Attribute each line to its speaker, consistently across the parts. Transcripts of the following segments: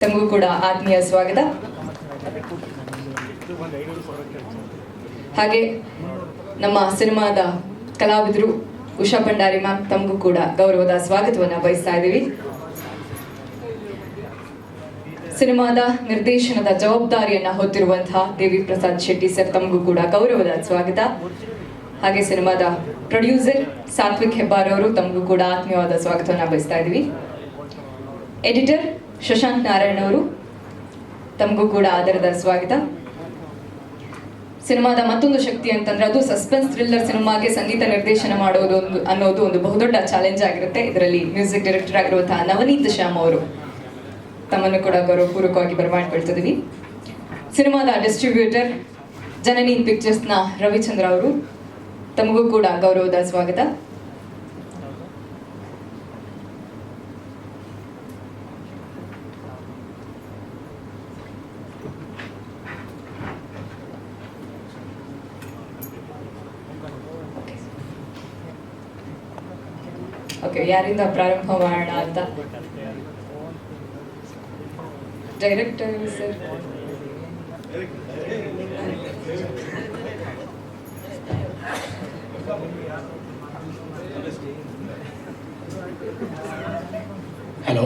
Speaker 1: ತಮಗೂ ಕೂಡ ಆತ್ಮೀಯ ಸ್ವಾಗತ. ಹಾಗೆ ನಮ್ಮ ಸಿನಿಮಾದ ಕಲಾವಿದರು ಉಷಾ ಭಂಡಾರಿ ಮ್ಯಾಮ್, ತಮಗೂ ಕೂಡ ಗೌರವದ ಸ್ವಾಗತವನ್ನು ಬಯಸ್ತಾ ಇದ್ದೀವಿ. ಸಿನಿಮಾದ ನಿರ್ದೇಶನದ ಜವಾಬ್ದಾರಿಯನ್ನ ಹೊತ್ತಿರುವಂತಹ ದೇವಿ ಪ್ರಸಾದ್ ಶೆಟ್ಟಿ ಸರ್, ತಮಗೂ ಕೂಡ ಗೌರವದ ಸ್ವಾಗತ. ಹಾಗೆ ಸಿನಿಮಾದ ಪ್ರೊಡ್ಯೂಸರ್ ಸಾತ್ವಿಕ್ ಹೆಬ್ಬಾರ್ ಅವರು, ತಮಗೂ ಕೂಡ ಆತ್ಮೀಯವಾದ ಸ್ವಾಗತವನ್ನು ಬಯಸ್ತಾ ಇದ್ದೀವಿ. ಎಡಿಟರ್ ಶಶಾಂಕ್ ನಾರಾಯಣ್ ಅವರು, ತಮಗೂ ಕೂಡ ಆದರದ ಸ್ವಾಗತ. ಸಿನಿಮಾದ ಮತ್ತೊಂದು ಶಕ್ತಿ ಅಂತಂದ್ರೆ ಅದು ಸಸ್ಪೆನ್ಸ್ ಥ್ರಿಲ್ಲರ್ ಸಿನಿಮಾಗೆ ಸಂಗೀತ ನಿರ್ದೇಶನ ಮಾಡೋದು ಅನ್ನೋದು ಒಂದು ಬಹುದೊಡ್ಡ ಚಾಲೆಂಜ್ ಆಗಿರುತ್ತೆ. ಇದರಲ್ಲಿ ಮ್ಯೂಸಿಕ್ ಡೈರೆಕ್ಟರ್ ಆಗಿರುವಂತಹ ನವನೀತ್ ಶ್ಯಾಮ್ ಅವರು, ತಮ್ಮನ್ನು ಕೂಡ ಗೌರವಪೂರ್ವಕವಾಗಿ ಬರಮಾಡಿಕೊಳ್ತಿದ್ದೀವಿ. ಸಿನಿಮಾದ ಡಿಸ್ಟ್ರಿಬ್ಯೂಟರ್ ಜನನಿ ಪಿಕ್ಚರ್ಸ್ನ ರವಿಚಂದ್ರ ಅವರು, ತಮಗೂ ಕೂಡ ಗೌರವದ ಸ್ವಾಗತ. ಓಕೆ, ಯಾರಿಂದ ಪ್ರಾರಂಭ ಮಾಡೋಣ ಅಂತ? Director sir.
Speaker 2: ಹಲೋ,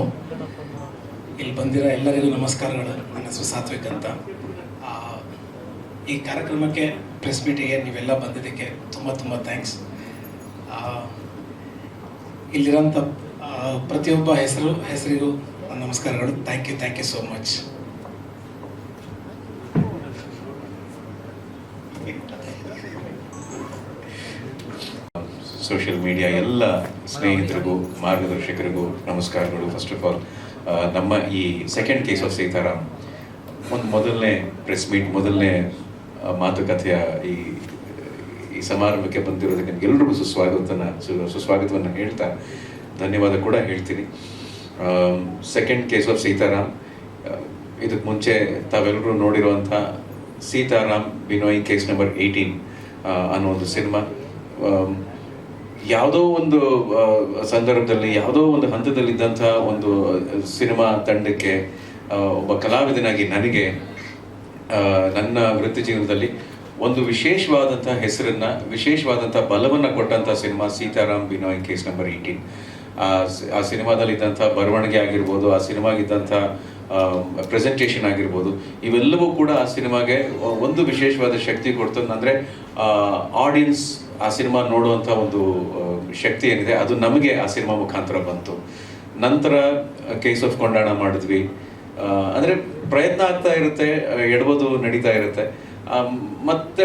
Speaker 2: ಇಲ್ಲಿ ಬಂದಿರೋ ಎಲ್ಲರಿಗೂ ನಮಸ್ಕಾರಗಳು. ನನ್ನ ಹೆಸರು ಸಾತ್ವಿಕ್ ಅಂತ. ಈ ಕಾರ್ಯಕ್ರಮಕ್ಕೆ ಪ್ರೆಸ್ ಮೀಟಿಗೆ ನೀವೆಲ್ಲ ಬಂದಿದ್ದಕ್ಕೆ ತುಂಬ ತುಂಬ ಥ್ಯಾಂಕ್ಸ್. ಇಲ್ಲಿರೋಂಥ ಪ್ರತಿಯೊಬ್ಬ ಹೆಸರಿಗೂ ನಮಸ್ಕಾರಗಳು. Thank you so much.
Speaker 3: Social media ಎಲ್ಲ ಸ್ನೇಹಿತರಿಗೂ ಮಾರ್ಗದರ್ಶಕರಿಗೂ ನಮಸ್ಕಾರಗಳು. ಫಸ್ಟ್ ಆಫ್ ಆಲ್, ನಮ್ಮ ಈ ಸೆಕೆಂಡ್ ಕೇಸ್ ಆಫ್ ಸೀತಾರಾಮ್ ಒಂದು ಮೊದಲನೇ ಪ್ರೆಸ್ ಮೀಟ್, ಮೊದಲನೇ ಮಾತುಕತೆಯ ಈ ಸಮಾರಂಭಕ್ಕೆ ಬಂದಿರೋದಕ್ಕೆ ನಿಮಗೆಲ್ಲರಿಗೂ ಸುಸ್ವಾಗತವನ್ನು ಹೇಳ್ತಾ ಧನ್ಯವಾದ ಕೂಡ ಹೇಳ್ತೀನಿ. ಸೆಕೆಂಡ್ ಕೇಸ್ ಆಫ್ ಸೀತಾರಾಮ್, ಇದಕ್ಕೆ ಮುಂಚೆ ತಾವೆಲ್ಲರೂ ನೋಡಿರುವಂಥ ಸೀತಾರಾಮ್ ಬಿನೋಯಿಂಗ್ ಕೇಸ್ ನಂಬರ್ 18 ಅನ್ನೋ ಒಂದು ಸಿನಿಮಾ ಯಾವುದೋ ಒಂದು ಸಂದರ್ಭದಲ್ಲಿ, ಯಾವುದೋ ಒಂದು ಹಂತದಲ್ಲಿದ್ದಂಥ ಒಂದು ಸಿನಿಮಾ ತಂಡಕ್ಕೆ ಒಬ್ಬ ಕಲಾವಿದನಾಗಿ ನನಗೆ ನನ್ನ ವೃತ್ತಿ ಜೀವನದಲ್ಲಿ ಒಂದು ವಿಶೇಷವಾದಂಥ ಹೆಸರನ್ನ, ವಿಶೇಷವಾದಂಥ ಬಲವನ್ನು ಕೊಟ್ಟಂಥ ಸಿನಿಮಾ ಸೀತಾರಾಮ್ ಬಿನೋಯಿಂಗ್ ಕೇಸ್ ನಂಬರ್ 18. ಆ ಸಿನಿಮಾದಲ್ಲಿದ್ದಂಥ ಬರವಣಿಗೆ ಆಗಿರ್ಬೋದು, ಆ ಸಿನಿಮಾಗಿದ್ದಂಥ ಪ್ರೆಸೆಂಟೇಷನ್ ಆಗಿರ್ಬೋದು, ಇವೆಲ್ಲವೂ ಕೂಡ ಆ ಸಿನಿಮಾಗೆ ಒಂದು ವಿಶೇಷವಾದ ಶಕ್ತಿ ಕೊಡ್ತು. ಅಂದರೆ ಆಡಿಯನ್ಸ್ ಆ ಸಿನಿಮಾ ನೋಡುವಂಥ ಒಂದು ಶಕ್ತಿ ಏನಿದೆ, ಅದು ನಮಗೆ ಆ ಸಿನಿಮಾ ಮುಖಾಂತರ ಬಂತು. ನಂತರ ಕೇಸ್ ಆಫ್ ಕೊಂಡಾಣ ಮಾಡಿದ್ವಿ. ಅಂದರೆ ಪ್ರಯತ್ನ ಆಗ್ತಾ ಇರುತ್ತೆ, ಎಡಬೋದು ನಡೀತಾ ಇರುತ್ತೆ. ಮತ್ತೆ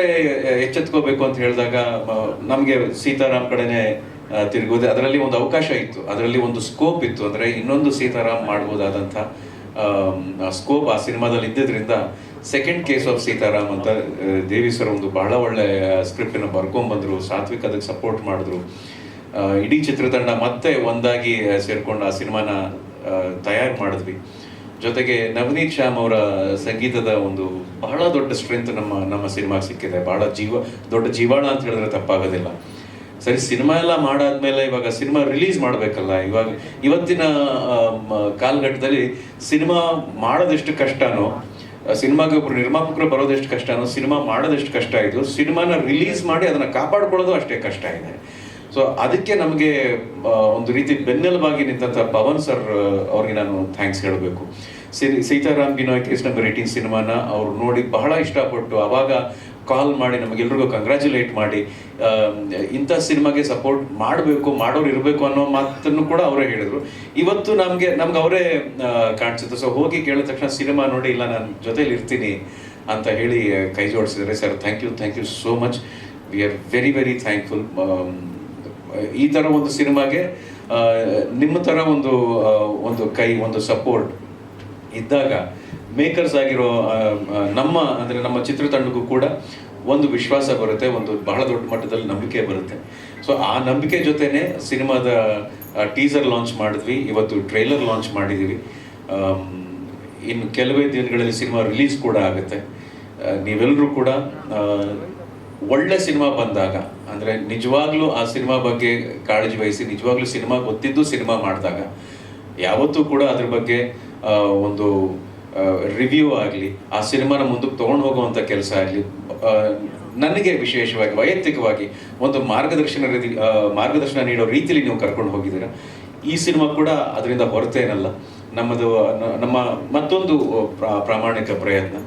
Speaker 3: ಎಚ್ಚೆತ್ಕೋಬೇಕು ಅಂತ ಹೇಳಿದಾಗ ನಮಗೆ ಸೀತಾರಾಮ್ ಕಡೆನೇ ತಿರುಗೋದೆ. ಅದರಲ್ಲಿ ಒಂದು ಅವಕಾಶ ಇತ್ತು, ಅದರಲ್ಲಿ ಒಂದು ಸ್ಕೋಪ್ ಇತ್ತು. ಅಂದರೆ ಇನ್ನೊಂದು ಸೀತಾರಾಮ್ ಮಾಡ್ಬೋದಾದಂಥ ಸ್ಕೋಪ್ ಆ ಸಿನಿಮಾದಲ್ಲಿ ಇದ್ದಿದ್ದರಿಂದ ಸೆಕೆಂಡ್ ಕೇಸ್ ಆಫ್ ಸೀತಾರಾಮ್ ಅಂತ ದೇವಿ ಸರ್ ಒಂದು ಬಹಳ ಒಳ್ಳೆ ಸ್ಕ್ರಿಪ್ಟನ್ನು ಬರ್ಕೊಂಡ್ಬಂದರು. ಸಾತ್ವಿಕ್ ಅದಕ್ಕೆ ಸಪೋರ್ಟ್ ಮಾಡಿದ್ರು. ಇಡೀ ಚಿತ್ರತಂಡ ಮತ್ತೆ ಒಂದಾಗಿ ಸೇರ್ಕೊಂಡು ಆ ಸಿನಿಮಾನ ತಯಾರು ಮಾಡಿದ್ವಿ. ಜೊತೆಗೆ ನವನೀತ್ ಶ್ಯಾಮ್ ಅವರ ಸಂಗೀತದ ಒಂದು ಬಹಳ ದೊಡ್ಡ ಸ್ಟ್ರೆಂತ್ ನಮ್ಮ ಸಿನಿಮಾಗೆ ಸಿಕ್ಕಿದೆ. ಬಹಳ ದೊಡ್ಡ ಜೀವಾಳ ಅಂತ ಹೇಳಿದ್ರೆ ತಪ್ಪಾಗೋದಿಲ್ಲ. ಸರಿ, ಸಿನಿಮಾ ಎಲ್ಲ ಮಾಡಾದ್ಮೇಲೆ ಇವಾಗ ಸಿನಿಮಾ ರಿಲೀಸ್ ಮಾಡಬೇಕಲ್ಲ. ಇವತ್ತಿನ ಕಾಲಘಟ್ಟದಲ್ಲಿ ಸಿನಿಮಾ ಮಾಡೋದೆಷ್ಟು ಕಷ್ಟನೋ, ಸಿನಿಮಾಗೆ ಒಬ್ರು ನಿರ್ಮಾಪಕರು ಬರೋದೆಷ್ಟು ಕಷ್ಟನೋ, ಸಿನಿಮಾ ಮಾಡೋದೆಷ್ಟು ಕಷ್ಟ ಇದು, ಸಿನಿಮಾನ ರಿಲೀಸ್ ಮಾಡಿ ಅದನ್ನು ಕಾಪಾಡ್ಕೊಳ್ಳೋದು ಅಷ್ಟೇ ಕಷ್ಟ ಇದೆ. ಸೊ ಅದಕ್ಕೆ ನಮಗೆ ಒಂದು ರೀತಿ ಬೆನ್ನೆಲುಬಾಗಿ ನಿಂತಹ ಪವನ್ ಸರ್ ಅವ್ರಿಗೆ ನಾನು ಥ್ಯಾಂಕ್ಸ್ ಹೇಳಬೇಕು. ಸೀತಾರಾಮ್ ಬಿನೋಯ್ ಕೇಸ್ ನಂಬರ್ 18 ಸಿನಿಮಾನ ಅವ್ರು ನೋಡಿ ಬಹಳ ಇಷ್ಟಪಟ್ಟು ಅವಾಗ ಕಾಲ್ ಮಾಡಿ ನಮಗೆಲ್ರಿಗೂ ಕಂಗ್ರ್ಯಾಚುಲೇಟ್ ಮಾಡಿ, ಇಂಥ ಸಿನಿಮಾಗೆ ಸಪೋರ್ಟ್ ಮಾಡಬೇಕು, ಮಾಡೋರು ಇರಬೇಕು ಅನ್ನೋ ಮಾತನ್ನು ಕೂಡ ಅವರೇ ಹೇಳಿದರು. ಇವತ್ತು ನಮ್ಗೆ ಅವರೇ ಕಾಣಿಸುತ್ತೆ. ಸೊ ಹೋಗಿ ಕೇಳಿದ ತಕ್ಷಣ ಸಿನಿಮಾ ನೋಡಿ, ಇಲ್ಲ ನಾನು ಜೊತೆಲಿ ಇರ್ತೀನಿ ಅಂತ ಹೇಳಿ ಕೈ ಜೋಡಿಸಿದ್ದಾರೆ. Sir, thank you so much. We are very very thankful. ಈ ಥರ ಒಂದು ಸಿನಿಮಾಗೆ ನಿಮ್ಮ ಥರ ಒಂದು ಕೈ, ಒಂದು ಸಪೋರ್ಟ್ ಇದ್ದಾಗ ಮೇಕರ್ಸ್ ಆಗಿರೋ ನಮ್ಮ ಚಿತ್ರತಂಡಕ್ಕೂ ಕೂಡ ಒಂದು ವಿಶ್ವಾಸ ಬರುತ್ತೆ, ಒಂದು ಬಹಳ ದೊಡ್ಡ ಮಟ್ಟದಲ್ಲಿ ನಂಬಿಕೆ ಬರುತ್ತೆ. ಸೊ ಆ ನಂಬಿಕೆ ಜೊತೆನೆ ಸಿನಿಮಾದ ಟೀಸರ್ ಲಾಂಚ್ ಮಾಡಿದ್ವಿ, ಇವತ್ತು ಟ್ರೈಲರ್ ಲಾಂಚ್ ಮಾಡಿದ್ದೀವಿ. ಇನ್ನು ಕೆಲವೇ ದಿನಗಳಲ್ಲಿ ಸಿನಿಮಾ ರಿಲೀಸ್ ಕೂಡ ಆಗುತ್ತೆ. ನೀವೆಲ್ಲರೂ ಕೂಡ ಒಳ್ಳೆ ಸಿನಿಮಾ ಬಂದಾಗ, ಅಂದರೆ ನಿಜವಾಗ್ಲೂ ಆ ಸಿನಿಮಾ ಬಗ್ಗೆ ಕಾಳಜಿ ವಹಿಸಿ, ನಿಜವಾಗ್ಲೂ ಸಿನಿಮಾ ಗೊತ್ತಿದ್ದು ಸಿನಿಮಾ ಮಾಡಿದಾಗ ಯಾವತ್ತೂ ಕೂಡ ಅದ್ರ ಬಗ್ಗೆ ಒಂದು ರಿವ್ಯೂ ಆಗಲಿ, ಆ ಸಿನಿಮಾನ ಮುಂದಕ್ಕೆ ತೊಗೊಂಡು ಹೋಗುವಂಥ ಕೆಲಸ ಆಗಲಿ, ನನಗೆ ವಿಶೇಷವಾಗಿ ವೈಯಕ್ತಿಕವಾಗಿ ಒಂದು ಮಾರ್ಗದರ್ಶನ ನೀಡೋ ರೀತಿಯಲ್ಲಿ ನೀವು ಕರ್ಕೊಂಡು ಹೋಗಿದ್ದೀರಾ. ಈ ಸಿನಿಮಾ ಕೂಡ ಅದರಿಂದ ಹೊರತೇನಲ್ಲ. ನಮ್ಮ ಮತ್ತೊಂದು ಪ್ರಾಮಾಣಿಕ ಪ್ರಯತ್ನ.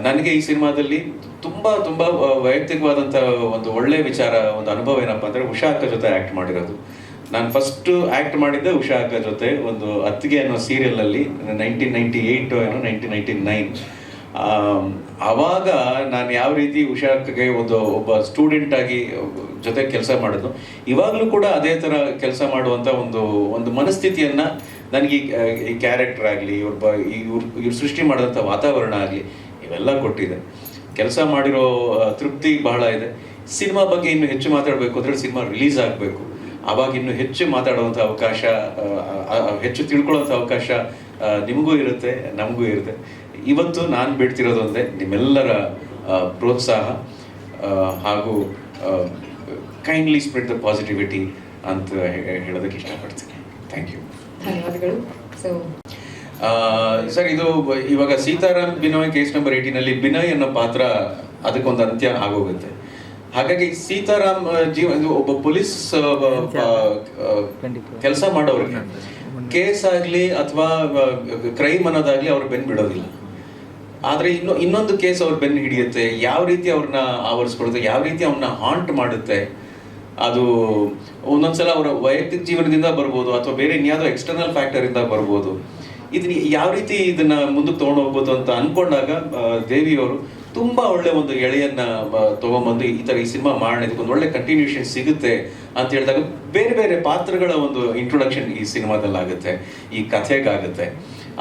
Speaker 3: ನನಗೆ ಈ ಸಿನಿಮಾದಲ್ಲಿ ತುಂಬ ತುಂಬ ವೈಯಕ್ತಿಕವಾದಂಥ ಒಂದು ಒಳ್ಳೆಯ ವಿಚಾರ, ಒಂದು ಅನುಭವ ಏನಪ್ಪ ಅಂದರೆ ಉಷಾ ಅಕ್ಕ ಜೊತೆ ಆ್ಯಕ್ಟ್ ಮಾಡಿರೋದು. ನಾನು ಫಸ್ಟು ಆ್ಯಕ್ಟ್ ಮಾಡಿದ್ದೆ ಉಷಾ ಅಕ್ಕ ಜೊತೆ ಒಂದು ಅತ್ತಿಗೆ ಅನ್ನೋ ಸೀರಿಯಲ್ನಲ್ಲಿ 1998 ಏನೋ 1999. ಆವಾಗ ನಾನು ಯಾವ ರೀತಿ ಉಷಾ ಅಕ್ಕಗೆ ಒಬ್ಬ ಸ್ಟೂಡೆಂಟ್ ಆಗಿ ಜೊತೆ ಕೆಲಸ ಮಾಡಿದ್ದು, ಇವಾಗಲೂ ಕೂಡ ಅದೇ ಥರ ಕೆಲಸ ಮಾಡುವಂಥ ಒಂದು ಮನಸ್ಥಿತಿಯನ್ನು ನನಗೆ ಈ ಕ್ಯಾರೆಕ್ಟರ್ ಆಗಲಿ, ಇವ್ರು ಸೃಷ್ಟಿ ಮಾಡಿದಂಥ ವಾತಾವರಣ ಆಗಲಿ, ಇವೆಲ್ಲ ಕೊಟ್ಟಿದೆ. ಕೆಲಸ ಮಾಡಿರೋ ತೃಪ್ತಿ ಬಹಳ ಇದೆ. ಸಿನಿಮಾ ಬಗ್ಗೆ ಇನ್ನೂ ಹೆಚ್ಚು ಮಾತಾಡಬೇಕು ಅಂದರೆ ಸಿನಿಮಾ ರಿಲೀಸ್ ಆಗಬೇಕು. ಆವಾಗ ಇನ್ನೂ ಹೆಚ್ಚು ಮಾತಾಡುವಂಥ ಅವಕಾಶ, ಹೆಚ್ಚು ತಿಳ್ಕೊಳ್ಳೋಂಥ ಅವಕಾಶ ನಿಮಗೂ ಇರುತ್ತೆ, ನಮಗೂ ಇರುತ್ತೆ. ಇವತ್ತು ನಾನು ಬಿಡ್ತಿರೋದೊಂದೇ ನಿಮ್ಮೆಲ್ಲರ ಪ್ರೋತ್ಸಾಹ ಹಾಗೂ ಕೈಂಡ್ಲಿ ಸ್ಪ್ರೆಡ್ ದ ಪಾಸಿಟಿವಿಟಿ ಅಂತ ಹೇಳೋದಕ್ಕೆ ಇಷ್ಟಪಡ್ತೀನಿ. Thank you.
Speaker 1: ಧನ್ಯವಾದಗಳು.
Speaker 3: ಸರ್, ಇದು ಇವಾಗ ಸೀತಾರಾಮ್ ಬಿನೋಯ್ ಕೇಸ್ ನಂಬರ್ 18 ಬಿನಯ್ ಅನ್ನೋ ಪಾತ್ರ ಅದಕ್ಕೊಂದು ಅಂತ್ಯ ಆಗೋಗುತ್ತೆ. ಹಾಗಾಗಿ ಸೀತಾರಾಮ್ ಒಬ್ಬ ಪೊಲೀಸ್ ಕೆಲಸ ಮಾಡೋರಿಗೆ ಕೇಸ್ ಆಗಲಿ ಅಥವಾ ಕ್ರೈಮ್ ಅನ್ನೋದಾಗ್ಲಿ ಅವ್ರು ಬೆನ್ನು ಬಿಡೋದಿಲ್ಲ. ಆದರೆ ಇನ್ನೊಂದು ಕೇಸ್ ಅವ್ರ ಬೆನ್ನು ಹಿಡಿಯುತ್ತೆ, ಯಾವ ರೀತಿ ಅವ್ರನ್ನ ಆವರಿಸ್ಕೊಡುತ್ತೆ, ಯಾವ ರೀತಿ ಅವ್ರನ್ನ ಹಾಂಟ್ ಮಾಡುತ್ತೆ. ಅದು ಒಂದೊಂದ್ಸಲ ಅವರ ವೈಯಕ್ತಿಕ ಜೀವನದಿಂದ ಬರ್ಬೋದು ಅಥವಾ ಬೇರೆ ಇನ್ಯಾವುದೋ ಎಕ್ಸ್ಟರ್ನಲ್ ಫ್ಯಾಕ್ಟರಿಂದ ಬರ್ಬೋದು. ಇದನ್ನ ಯಾವ ರೀತಿ ಇದನ್ನ ಮುಂದಕ್ಕೆ ತೊಗೊಂಡು ಹೋಗ್ಬೋದು ಅಂತ ಅನ್ಕೊಂಡಾಗ ದೇವಿಯವರು ತುಂಬ ಒಳ್ಳೆ ಒಂದು ಎಳೆಯನ್ನ ತೊಗೊಂಬಂದು ಈ ಸಿನಿಮಾ ಮಾಡೋಣ, ಇದಕ್ಕೊಂದು ಒಳ್ಳೆ ಕಂಟಿನ್ಯೂಷನ್ ಸಿಗುತ್ತೆ ಅಂತ ಹೇಳಿದಾಗ ಬೇರೆ ಬೇರೆ ಪಾತ್ರಗಳ ಒಂದು ಇಂಟ್ರೊಡಕ್ಷನ್ ಈ ಸಿನಿಮಾದಲ್ಲಿ ಆಗುತ್ತೆ, ಈ ಕಥೆಗಾಗುತ್ತೆ.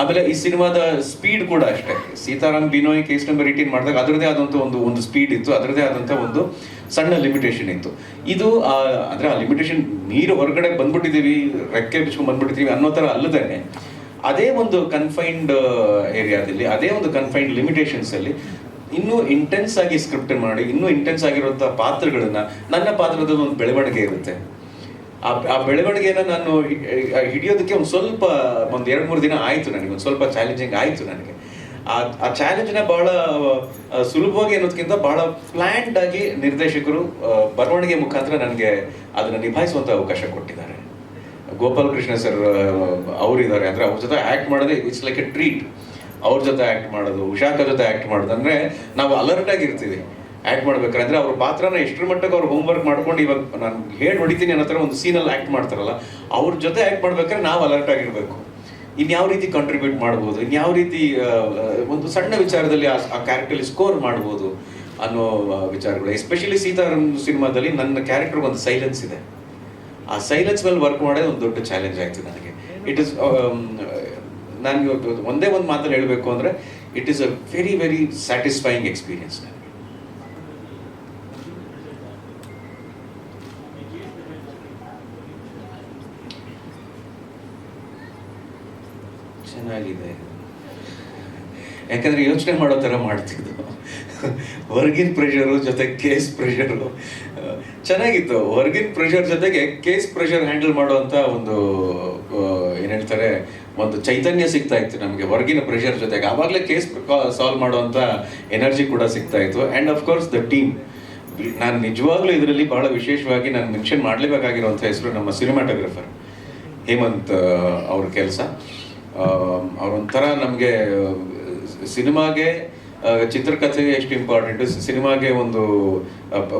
Speaker 3: ಆಮೇಲೆ ಈ ಸಿನಿಮಾದ ಸ್ಪೀಡ್ ಕೂಡ ಅಷ್ಟೇ. ಸೀತಾರಾಮ್ ಬಿನೋಯ್ ಕೇಸ್ ನಂಬರ್ 18 ಮಾಡಿದಾಗ ಅದರದೇ ಆದಂಥ ಒಂದು ಸ್ಪೀಡ್ ಇತ್ತು, ಅದರದೇ ಆದಂಥ ಒಂದು ಸಣ್ಣ ಲಿಮಿಟೇಷನ್ ಇತ್ತು. ಇದು ಅಂದರೆ ಆ ಲಿಮಿಟೇಷನ್ ಮೀರಿ ಹೊರಗಡೆ ಬಂದ್ಬಿಟ್ಟಿದ್ದೀವಿ, ರೆಕ್ಕೆ ಬಿಚ್ಕೊಂಡು ಬಂದ್ಬಿಟ್ಟಿದ್ದೀವಿ ಅನ್ನೋ ಥರ ಅಲ್ಲದೇನೆ ಅದೇ ಒಂದು ಕನ್ಫೈನ್ಡ್ ಏರಿಯಾದಲ್ಲಿ, ಅದೇ ಒಂದು ಕನ್ಫೈನ್ಡ್ ಲಿಮಿಟೇಷನ್ಸಲ್ಲಿ ಇನ್ನೂ ಇಂಟೆನ್ಸ್ ಆಗಿ ಸ್ಕ್ರಿಪ್ಟ್ ಮಾಡಿ, ಇನ್ನೂ ಇಂಟೆನ್ಸ್ ಆಗಿರುವಂಥ ಪಾತ್ರಗಳನ್ನ, ನನ್ನ ಪಾತ್ರದಲ್ಲಿ ಒಂದು ಬೆಳವಣಿಗೆ ಇರುತ್ತೆ. ಆ ಬೆಳವಣಿಗೆನ ನಾನು ಹಿಡಿಯೋದಕ್ಕೆ ಒಂದು 2-3 ದಿನ ಆಯಿತು. ನನಗೆ ಒಂದು ಸ್ವಲ್ಪ ಚಾಲೆಂಜಿಂಗ್ ಆಯಿತು. ನನಗೆ ಆ ಚಾಲೆಂಜ್ನ ಬಹಳ ಸುಲಭವಾಗಿ ಅನ್ನೋದಕ್ಕಿಂತ ಬಹಳ ಪ್ಲ್ಯಾನ್ಡ್ ಆಗಿ ನಿರ್ದೇಶಕರು ಬರವಣಿಗೆ ಮುಖಾಂತರ ನನಗೆ ಅದನ್ನು ನಿಭಾಯಿಸುವಂಥ ಅವಕಾಶ ಕೊಟ್ಟಿದ್ದಾರೆ. ಗೋಪಾಲ್ ಕೃಷ್ಣ ಸರ್ ಅವರಿದ್ದಾರೆ, ಅಂದರೆ ಅವ್ರ ಜೊತೆ ಆ್ಯಕ್ಟ್ ಮಾಡೋದೇ ಇಟ್ಸ್ ಲೈಕ್ ಎ ಟ್ರೀಟ್. ಅವ್ರ ಜೊತೆ ಆ್ಯಕ್ಟ್ ಮಾಡೋದು, ಉಷಾಕ ಜೊತೆ ಆ್ಯಕ್ಟ್ ಮಾಡೋದು ಅಂದರೆ ನಾವು ಅಲರ್ಟ್ ಆಗಿರ್ತೀವಿ ಆ್ಯಕ್ಟ್ ಮಾಡ್ಬೇಕಾದ್ರೆ. ಅವ್ರ ಪಾತ್ರನ ಎಷ್ಟರ ಮಟ್ಟಿಗೆ ಅವ್ರು ಹೋಮ್ವರ್ಕ್ ಮಾಡ್ಕೊಂಡು ಇವಾಗ ನಾನು ಹೇಳಿ ಹೊಡಿತೀನಿ ಅನ್ನೋ ಥರ ಒಂದು ಸೀನಲ್ಲಿ ಆ್ಯಕ್ಟ್ ಮಾಡ್ತಾರಲ್ಲ, ಅವ್ರ ಜೊತೆ ಆ್ಯಕ್ಟ್ ಮಾಡ್ಬೇಕಾದ್ರೆ ನಾವು ಅಲರ್ಟ್ ಆಗಿರಬೇಕು. ಇನ್ಯಾವ ರೀತಿ ಕಾಂಟ್ರಿಬ್ಯೂಟ್ ಮಾಡ್ಬೋದು, ಇನ್ಯಾವ ರೀತಿ ಒಂದು ಸಣ್ಣ ವಿಚಾರದಲ್ಲಿ ಆ ಕ್ಯಾರೆಕ್ಟರ್ಲಿ ಸ್ಕೋರ್ ಮಾಡ್ಬೋದು ಅನ್ನೋ ವಿಚಾರಗಳು. ಎಸ್ಪೆಷಲಿ ಸೀತಾರಾಮ್ ಸಿನಿಮಾದಲ್ಲಿ ನನ್ನ ಕ್ಯಾರೆಕ್ಟರ್ ಒಂದು ಸೈಲೆನ್ಸ್ ಇದೆ. ಆ ಸೈಲೆನ್ಸ್ ಮೇಲೆ ವರ್ಕ್ ಮಾಡೋದು ಒಂದು ದೊಡ್ಡ ಚಾಲೆಂಜ್ ಆಯಿತು ನನಗೆ. ಇಟ್ ಇಸ್ ನಾನು ಒಂದೇ ಒಂದು ಮಾತಲ್ಲಿ ಹೇಳಬೇಕು ಅಂದರೆ it is a very very satisfying experience ನನಗೆ. ಚೆನ್ನಾಗಿದೆ, ಯಾಕಂದರೆ ಯೋಚನೆ ಮಾಡೋ ಥರ ಮಾಡ್ತಿದ್ದು. ಹೊರಗಿನ ಪ್ರೆಷರು ಜೊತೆ ಕೇಸ್ ಪ್ರೆಷರು ಚೆನ್ನಾಗಿತ್ತು. ಹೊರಗಿನ ಪ್ರೆಷರ್ ಜೊತೆಗೆ ಕೇಸ್ ಪ್ರೆಷರ್ ಹ್ಯಾಂಡಲ್ ಮಾಡುವಂಥ ಒಂದು ಏನು ಹೇಳ್ತಾರೆ, ಒಂದು ಚೈತನ್ಯ ಸಿಗ್ತಾ ಇತ್ತು ನಮಗೆ ಹೊರಗಿನ ಪ್ರೆಷರ್ ಜೊತೆಗೆ. ಆವಾಗಲೇ ಕೇಸ್ ಸಾಲ್ವ್ ಮಾಡುವಂಥ ಎನರ್ಜಿ ಕೂಡ ಸಿಗ್ತಾ ಇತ್ತು. And of course the team. ನಾನು ನಿಜವಾಗ್ಲೂ ಇದರಲ್ಲಿ ಬಹಳ ವಿಶೇಷವಾಗಿ ನಾನು ಮೆನ್ಷನ್ ಮಾಡಲೇಬೇಕಾಗಿರುವಂಥ ಹೆಸರು ನಮ್ಮ ಸಿನಿಮಾಟೋಗ್ರಫರ್ ಹೇಮಂತ್ ಅವ್ರ ಕೆಲಸ. ಅವರೊಂಥರ ನಮಗೆ ಸಿನಿಮಾಗೆ ಚಿತ್ರಕಥೆಗೆ ಎಷ್ಟು ಇಂಪಾರ್ಟೆಂಟು, ಸಿನಿಮಾಗೆ ಒಂದು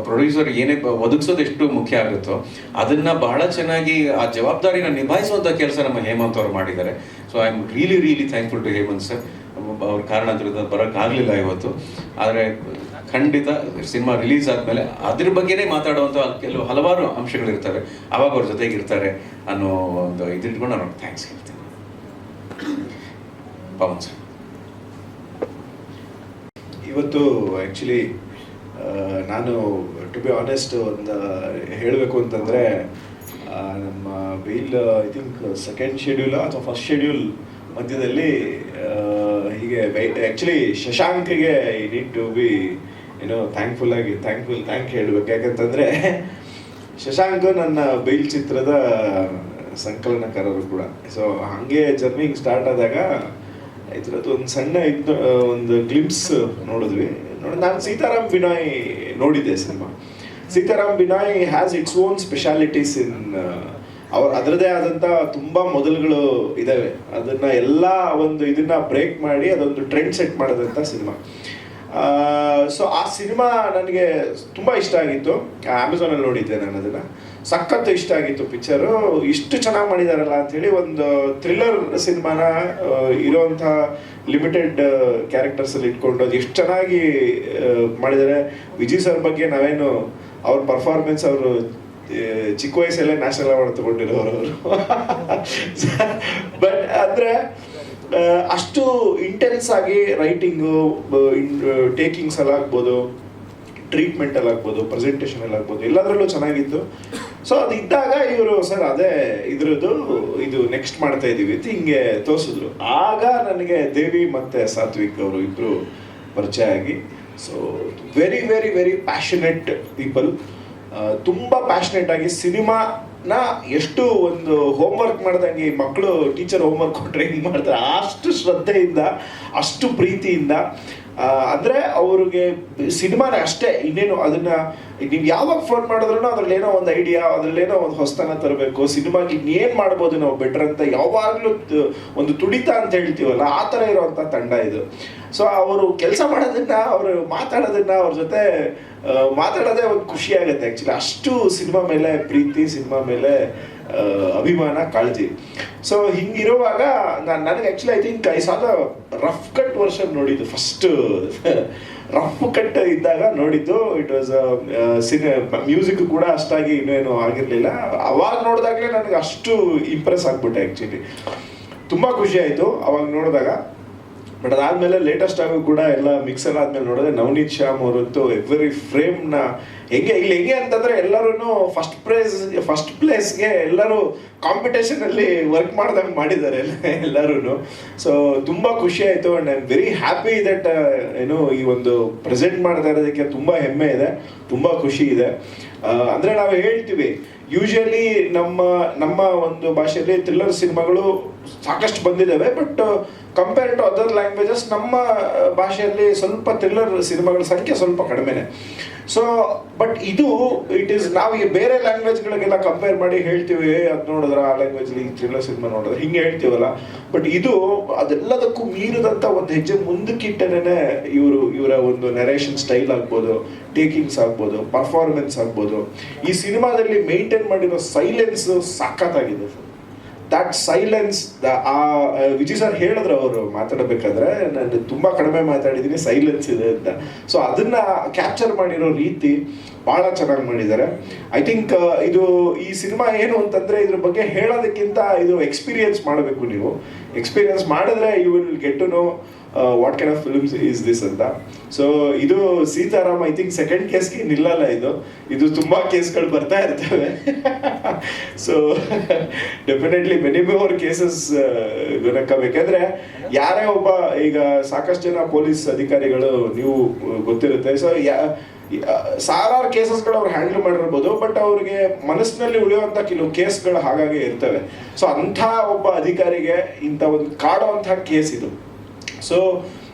Speaker 3: ಪ್ರೊಡ್ಯೂಸರ್ ಏನೇ ಒದಗಿಸೋದು ಎಷ್ಟು ಮುಖ್ಯ ಆಗುತ್ತೋ ಅದನ್ನು ಬಹಳ ಚೆನ್ನಾಗಿ ಆ ಜವಾಬ್ದಾರಿನ ನಿಭಾಯಿಸುವಂಥ ಕೆಲಸ ನಮ್ಮ ಹೇಮಂತ್ ಅವರು ಮಾಡಿದ್ದಾರೆ. So I am really thankful to Hemanth sir. ಅವ್ರ ಕಾರಣದಿಂದ ಬರೋಕ್ಕಾಗಲಿಲ್ಲ ಇವತ್ತು, ಆದರೆ ಖಂಡಿತ ಸಿನಿಮಾ ರಿಲೀಸ್ ಆದಮೇಲೆ ಅದ್ರ ಬಗ್ಗೆನೇ ಮಾತಾಡುವಂಥ ಹಲವಾರು ಅಂಶಗಳಿರ್ತವೆ, ಆವಾಗ ಅವ್ರ ಜೊತೆಗೆ ಇರ್ತಾರೆ ಅನ್ನೋ ಒಂದು ಇದಿಟ್ಕೊಂಡು ನಾನು ಥ್ಯಾಂಕ್ಸ್ ಹೇಳ್ತೀನಿ. ಪವನ್ ಸರ್,
Speaker 4: ಇವತ್ತು ಆ್ಯಕ್ಚುಲಿ ನಾನು ಟು ಬಿ ಆನೆಸ್ಟ್ ಒಂದು ಹೇಳಬೇಕು ಅಂತಂದರೆ ನಮ್ಮ ಬೇಲ್ ಐ ಥಿಂಕ್ ಸೆಕೆಂಡ್ ಶೆಡ್ಯೂಲ್ ಅಥವಾ ಫಸ್ಟ್ ಶೆಡ್ಯೂಲ್ ಮಧ್ಯದಲ್ಲಿ ಹೀಗೆ ಆ್ಯಕ್ಚುಲಿ ಶಶಾಂಕ್ಗೆ I need to be thank ಹೇಳಬೇಕು. ಯಾಕಂತಂದರೆ ಶಶಾಂಕ್ ನನ್ನ ಬೇಲ್ ಚಿತ್ರದ ಸಂಕಲನಕಾರರು ಕೂಡ. ಸೊ ಹಾಗೆ ಜರ್ನಿಂಗ್ ಸ್ಟಾರ್ಟ್ ಆದಾಗ ಇದ್ರದ್ದು ಒಂದು ಸಣ್ಣ ಒಂದು ಗ್ಲಿಮ್ಸ್ ನೋಡಿದ್ವಿ. ನಾನು ಸೀತಾರಾಮ್ ಬಿನಾಯ್ ನೋಡಿದ್ದೆ ಸಿನಿಮಾ. Sitaram Binoy has its own specialities in ಅದರದೇ ಆದಂಥ ತುಂಬ ಮೊದಲುಗಳು ಇದ್ದಾವೆ. ಅದನ್ನು ಎಲ್ಲ ಒಂದು ಇದನ್ನ ಬ್ರೇಕ್ ಮಾಡಿ ಅದೊಂದು ಟ್ರೆಂಡ್ ಸೆಟ್ ಮಾಡೋದಂಥ ಸಿನಿಮಾ. ಸೊ ಆ ಸಿನಿಮಾ ನನಗೆ ತುಂಬ ಇಷ್ಟ ಆಗಿತ್ತು. ಅಮೆಝಾನಲ್ಲಿ ನೋಡಿದ್ದೆ ನಾನು ಅದನ್ನು. ಸಖತ್ ಇಷ್ಟ ಆಗಿತ್ತು ಪಿಕ್ಚರು. ಇಷ್ಟು ಚೆನ್ನಾಗಿ ಮಾಡಿದಾರಲ್ಲ ಅಂಥೇಳಿ. ಒಂದು ಥ್ರಿಲ್ಲರ್ ಸಿನಿಮಾನ ಇರೋವಂಥ ಲಿಮಿಟೆಡ್ ಕ್ಯಾರೆಕ್ಟರ್ಸಲ್ಲಿ ಇಟ್ಕೊಂಡು ಅದು ಎಷ್ಟು ಚೆನ್ನಾಗಿ ಮಾಡಿದ್ದಾರೆ. ವಿಜಯ್ ಸರ್ ಬಗ್ಗೆ ನಾವೇನು ಅವ್ರ ಪರ್ಫಾರ್ಮೆನ್ಸ್, ಅವರು ಚಿಕ್ಕ ವಯಸ್ಸಲ್ಲೇ ನ್ಯಾಷನಲ್ ಅವಾರ್ಡ್ ತಗೊಂಡಿರೋರು ಅವರು. ಬಟ್ ಅಂದರೆ ಅಷ್ಟು ಇಂಟೆನ್ಸ್ ಆಗಿ ರೈಟಿಂಗು, ಟೇಕಿಂಗ್ಸ್ ಎಲ್ಲ ಆಗ್ಬೋದು, ಟ್ರೀಟ್ಮೆಂಟಲ್ಲಿ ಆಗ್ಬೋದು, ಪ್ರೆಸೆಂಟೇಷನಲ್ಲಿ ಆಗ್ಬೋದು, ಎಲ್ಲದರಲ್ಲೂ ಚೆನ್ನಾಗಿತ್ತು. ಸೊ ಅದು ಇದ್ದಾಗ ಇವರು ಸರ್ ಅದೇ ಇದು ನೆಕ್ಸ್ಟ್ ಮಾಡ್ತಾ ಇದ್ದೀವಿ ಅಂತ ಹಿಂಗೆ ತೋರಿಸಿದ್ರು. ಆಗ ನನಗೆ ದೇವಿ ಮತ್ತು ಸಾತ್ವಿಕ್ ಅವರು ಇಬ್ಬರು ಪರಿಚಯ ಆಗಿ, so very very very passionate people. ತುಂಬ ಪ್ಯಾಷನೆಟ್ ಆಗಿ ಸಿನಿಮಾನ ಎಷ್ಟು ಒಂದು ಹೋಮ್ವರ್ಕ್ ಮಾಡ್ದಂಗೆ ಮಕ್ಕಳು ಟೀಚರ್ ಹೋಮ್ವರ್ಕ್ ಕೊಟ್ಟರೆ ಹಿಂಗೆ ಮಾಡ್ತಾರೆ, ಅಷ್ಟು ಶ್ರದ್ಧೆಯಿಂದ, ಅಷ್ಟು ಪ್ರೀತಿಯಿಂದ. ಅಂದರೆ ಅವ್ರಿಗೆ ಸಿನಿಮಾನ ಅಷ್ಟೇ, ಇನ್ನೇನು ಅದನ್ನು ನೀವು ಯಾವಾಗ ಫೋನ್ ಮಾಡಿದ್ರು ಅದ್ರಲ್ಲೇನೋ ಒಂದು ಐಡಿಯಾ, ಅದ್ರಲ್ಲೇನೋ ಒಂದು ಹೊಸತನ ತರಬೇಕು, ಸಿನಿಮಾಗೆ ಇನ್ನೇನು ಮಾಡ್ಬೋದು ನಾವು ಬೆಟ್ರ್ ಅಂತ ಯಾವಾಗಲೂ ಒಂದು ತುಡಿತ ಅಂತ ಹೇಳ್ತೀವಲ್ಲ, ಆ ಥರ ಇರೋವಂಥ ತಂಡ ಇದು. ಸೊ ಅವರು ಕೆಲಸ ಮಾಡೋದನ್ನ, ಅವರು ಮಾತಾಡೋದನ್ನ, ಅವ್ರ ಜೊತೆ ಮಾತಾಡೋದೇ ಒಂದು ಖುಷಿ ಆಗುತ್ತೆ ಆ್ಯಕ್ಚುಲಿ. ಅಷ್ಟು ಸಿನಿಮಾ ಮೇಲೆ ಪ್ರೀತಿ, ಸಿನಿಮಾ ಮೇಲೆ ಅಭಿಮಾನ, ಕಾಳಜಿ. ಸೊ ಹಿಂಗಿರುವಾಗ ನನಗೆ ಆ್ಯಕ್ಚುಲಿ ಐ ಥಿಂಕ್ ಐ ಸಾದ ರಫ್ ಕಟ್ ವರ್ಷನ್ ನೋಡಿದ್ದು, ಫಸ್ಟ್ ರಫ್ ಕಟ್ ಇದ್ದಾಗ ನೋಡಿದ್ದು. ಇಟ್ ವಾಸ್ ಮ್ಯೂಸಿಕ್ ಕೂಡ ಅಷ್ಟಾಗಿ ಇನ್ನೇನು ಆಗಿರಲಿಲ್ಲ. ಅವಾಗ ನೋಡಿದಾಗಲೇ ನನಗೆ ಅಷ್ಟು ಇಂಪ್ರೆಸ್ ಆಗಿಬಿಟ್ಟೆ ಆ್ಯಕ್ಚುಲಿ. ತುಂಬ ಖುಷಿ ಆಯಿತು ಅವಾಗ ನೋಡಿದಾಗ. ಬಟ್ ಅದಾದಮೇಲೆ ಲೇಟೆಸ್ಟ್ ಆಗು ಕೂಡ ಎಲ್ಲ ಮಿಕ್ಸರ್ ಆದಮೇಲೆ ನೋಡಿದ್ರೆ ನವನೀತ್ ಶ್ಯಾಮ್ ಅವರಂತೂ ಎವ್ರಿ ಫ್ರೇಮ್ನ ಹೆಂಗೆ ಅಂತಂದರೆ ಎಲ್ಲರೂ ಫಸ್ಟ್ ಪ್ಲೇಸ್ಗೆ ಎಲ್ಲರೂ ಕಾಂಪಿಟೇಷನಲ್ಲಿ ವರ್ಕ್ ಮಾಡ್ದಂಗೆ ಮಾಡಿದ್ದಾರೆ ಎಲ್ಲರೂ. ಸೊ ತುಂಬ ಖುಷಿ ಆಯಿತು. And I am very happy that ಏನು ಈ ಒಂದು ಪ್ರೆಸೆಂಟ್ ಮಾಡ್ತಾ ಇರೋದಕ್ಕೆ ತುಂಬ ಹೆಮ್ಮೆ ಇದೆ, ತುಂಬ ಖುಷಿ ಇದೆ. ಅಂದರೆ ನಾವು ಹೇಳ್ತೀವಿ ಯೂಶಲಿ ನಮ್ಮ ಒಂದು ಭಾಷೆಯಲ್ಲಿ ಥ್ರಿಲ್ಲರ್ ಸಿನಿಮಾಗಳು ಸಾಕಷ್ಟು ಬಂದಿದ್ದಾವೆ. But compare to other languages ನಮ್ಮ ಭಾಷೆಯಲ್ಲಿ ಸ್ವಲ್ಪ ಥ್ರಿಲ್ಲರ್ ಸಿನಿಮಾಗಳ ಸಂಖ್ಯೆ ಸ್ವಲ್ಪ ಕಡಿಮೆನೆ. ಸೊ ಬಟ್ ಇದು ಇಟ್ ಈಸ್, ನಾವು ಈ ಬೇರೆ ಲ್ಯಾಂಗ್ವೇಜ್ಗಳಿಗೆಲ್ಲ ಕಂಪೇರ್ ಮಾಡಿ ಹೇಳ್ತೀವಿ, ಅದು ನೋಡಿದ್ರೆ ಆ ಲ್ಯಾಂಗ್ವೇಜಲ್ಲಿ ಥ್ರಿಲ್ಲರ್ ಸಿನಿಮಾ ನೋಡಿದ್ರೆ ಹಿಂಗೆ ಹೇಳ್ತೀವಲ್ಲ. ಬಟ್ ಇದು ಅದೆಲ್ಲದಕ್ಕೂ ಮೀರಿದಂಥ ಒಂದು ಹೆಜ್ಜೆ ಮುಂದಕ್ಕಿಟ್ಟನೇ ಇವರ ಒಂದು ನರೇಷನ್ ಸ್ಟೈಲ್ ಆಗ್ಬೋದು, ಟೇಕಿಂಗ್ಸ್ ಆಗ್ಬೋದು, ಪರ್ಫಾರ್ಮೆನ್ಸ್ ಆಗ್ಬೋದು, ಈ ಸಿನಿಮಾದಲ್ಲಿ ಮೇಂಟೈನ್ ಮಾಡಿರೋ ಸೈಲೆನ್ಸ್ ಸಖತ್ತಾಗಿದೆ. ದಟ್ ಸೈಲೆನ್ಸ್, ವಿಜಯ್ ಸರ್ ಹೇಳಿದ್ರು ಅವರು ಮಾತಾಡಬೇಕಾದ್ರೆ, ನಾನು ತುಂಬ ಕಡಿಮೆ ಮಾತಾಡಿದ್ದೀನಿ, ಸೈಲೆನ್ಸ್ ಇದೆ ಅಂತ. ಸೊ ಅದನ್ನ ಕ್ಯಾಪ್ಚರ್ ಮಾಡಿರೋ ರೀತಿ ಭಾಳ ಚೆನ್ನಾಗಿ ಮಾಡಿದ್ದಾರೆ. ಐ ಥಿಂಕ್ ಈ ಸಿನಿಮಾ ಏನು ಅಂತಂದರೆ ಇದ್ರ ಬಗ್ಗೆ ಹೇಳೋದಕ್ಕಿಂತ ಇದು ಎಕ್ಸ್ಪೀರಿಯನ್ಸ್ ಮಾಡಬೇಕು. ನೀವು ಎಕ್ಸ್ಪೀರಿಯನ್ಸ್ ಮಾಡಿದ್ರೆ you will get to know what kind of films is this ಅಂತ. ಸೊ ಇದು ಸೀತಾರಾಮ್ ಐ ಥಿಂಕ್ ಸೆಕೆಂಡ್ ಕೇಸ್ಗೆ ನಿಲ್ಲಲ್ಲ, ಇದು ತುಂಬ ಕೇಸ್ಗಳು ಬರ್ತಾ ಇರ್ತವೆ. So definitely many more cases ಬೇಕಾದ್ರೆ ಯಾರೇ ಒಬ್ಬ, ಈಗ ಸಾಕಷ್ಟು ಜನ ಪೊಲೀಸ್ ಅಧಿಕಾರಿಗಳು ನೀವು ಗೊತ್ತಿರುತ್ತೆ. ಸೊ ಸಾವಿರಾರು ಕೇಸಸ್ಗಳು ಅವ್ರು ಹ್ಯಾಂಡಲ್ ಮಾಡಿರ್ಬೋದು, ಬಟ್ ಅವ್ರಿಗೆ ಮನಸ್ಸಿನಲ್ಲಿ ಉಳಿಯುವಂಥ ಕೆಲವು ಕೇಸ್ಗಳು ಹಾಗಾಗಿ ಇರ್ತವೆ. ಸೊ ಅಂಥ ಒಬ್ಬ ಅಧಿಕಾರಿಗೆ ಇಂಥ ಒಂದು ಕಾಡುವಂಥ ಕೇಸ್ ಇದು. ಸೊ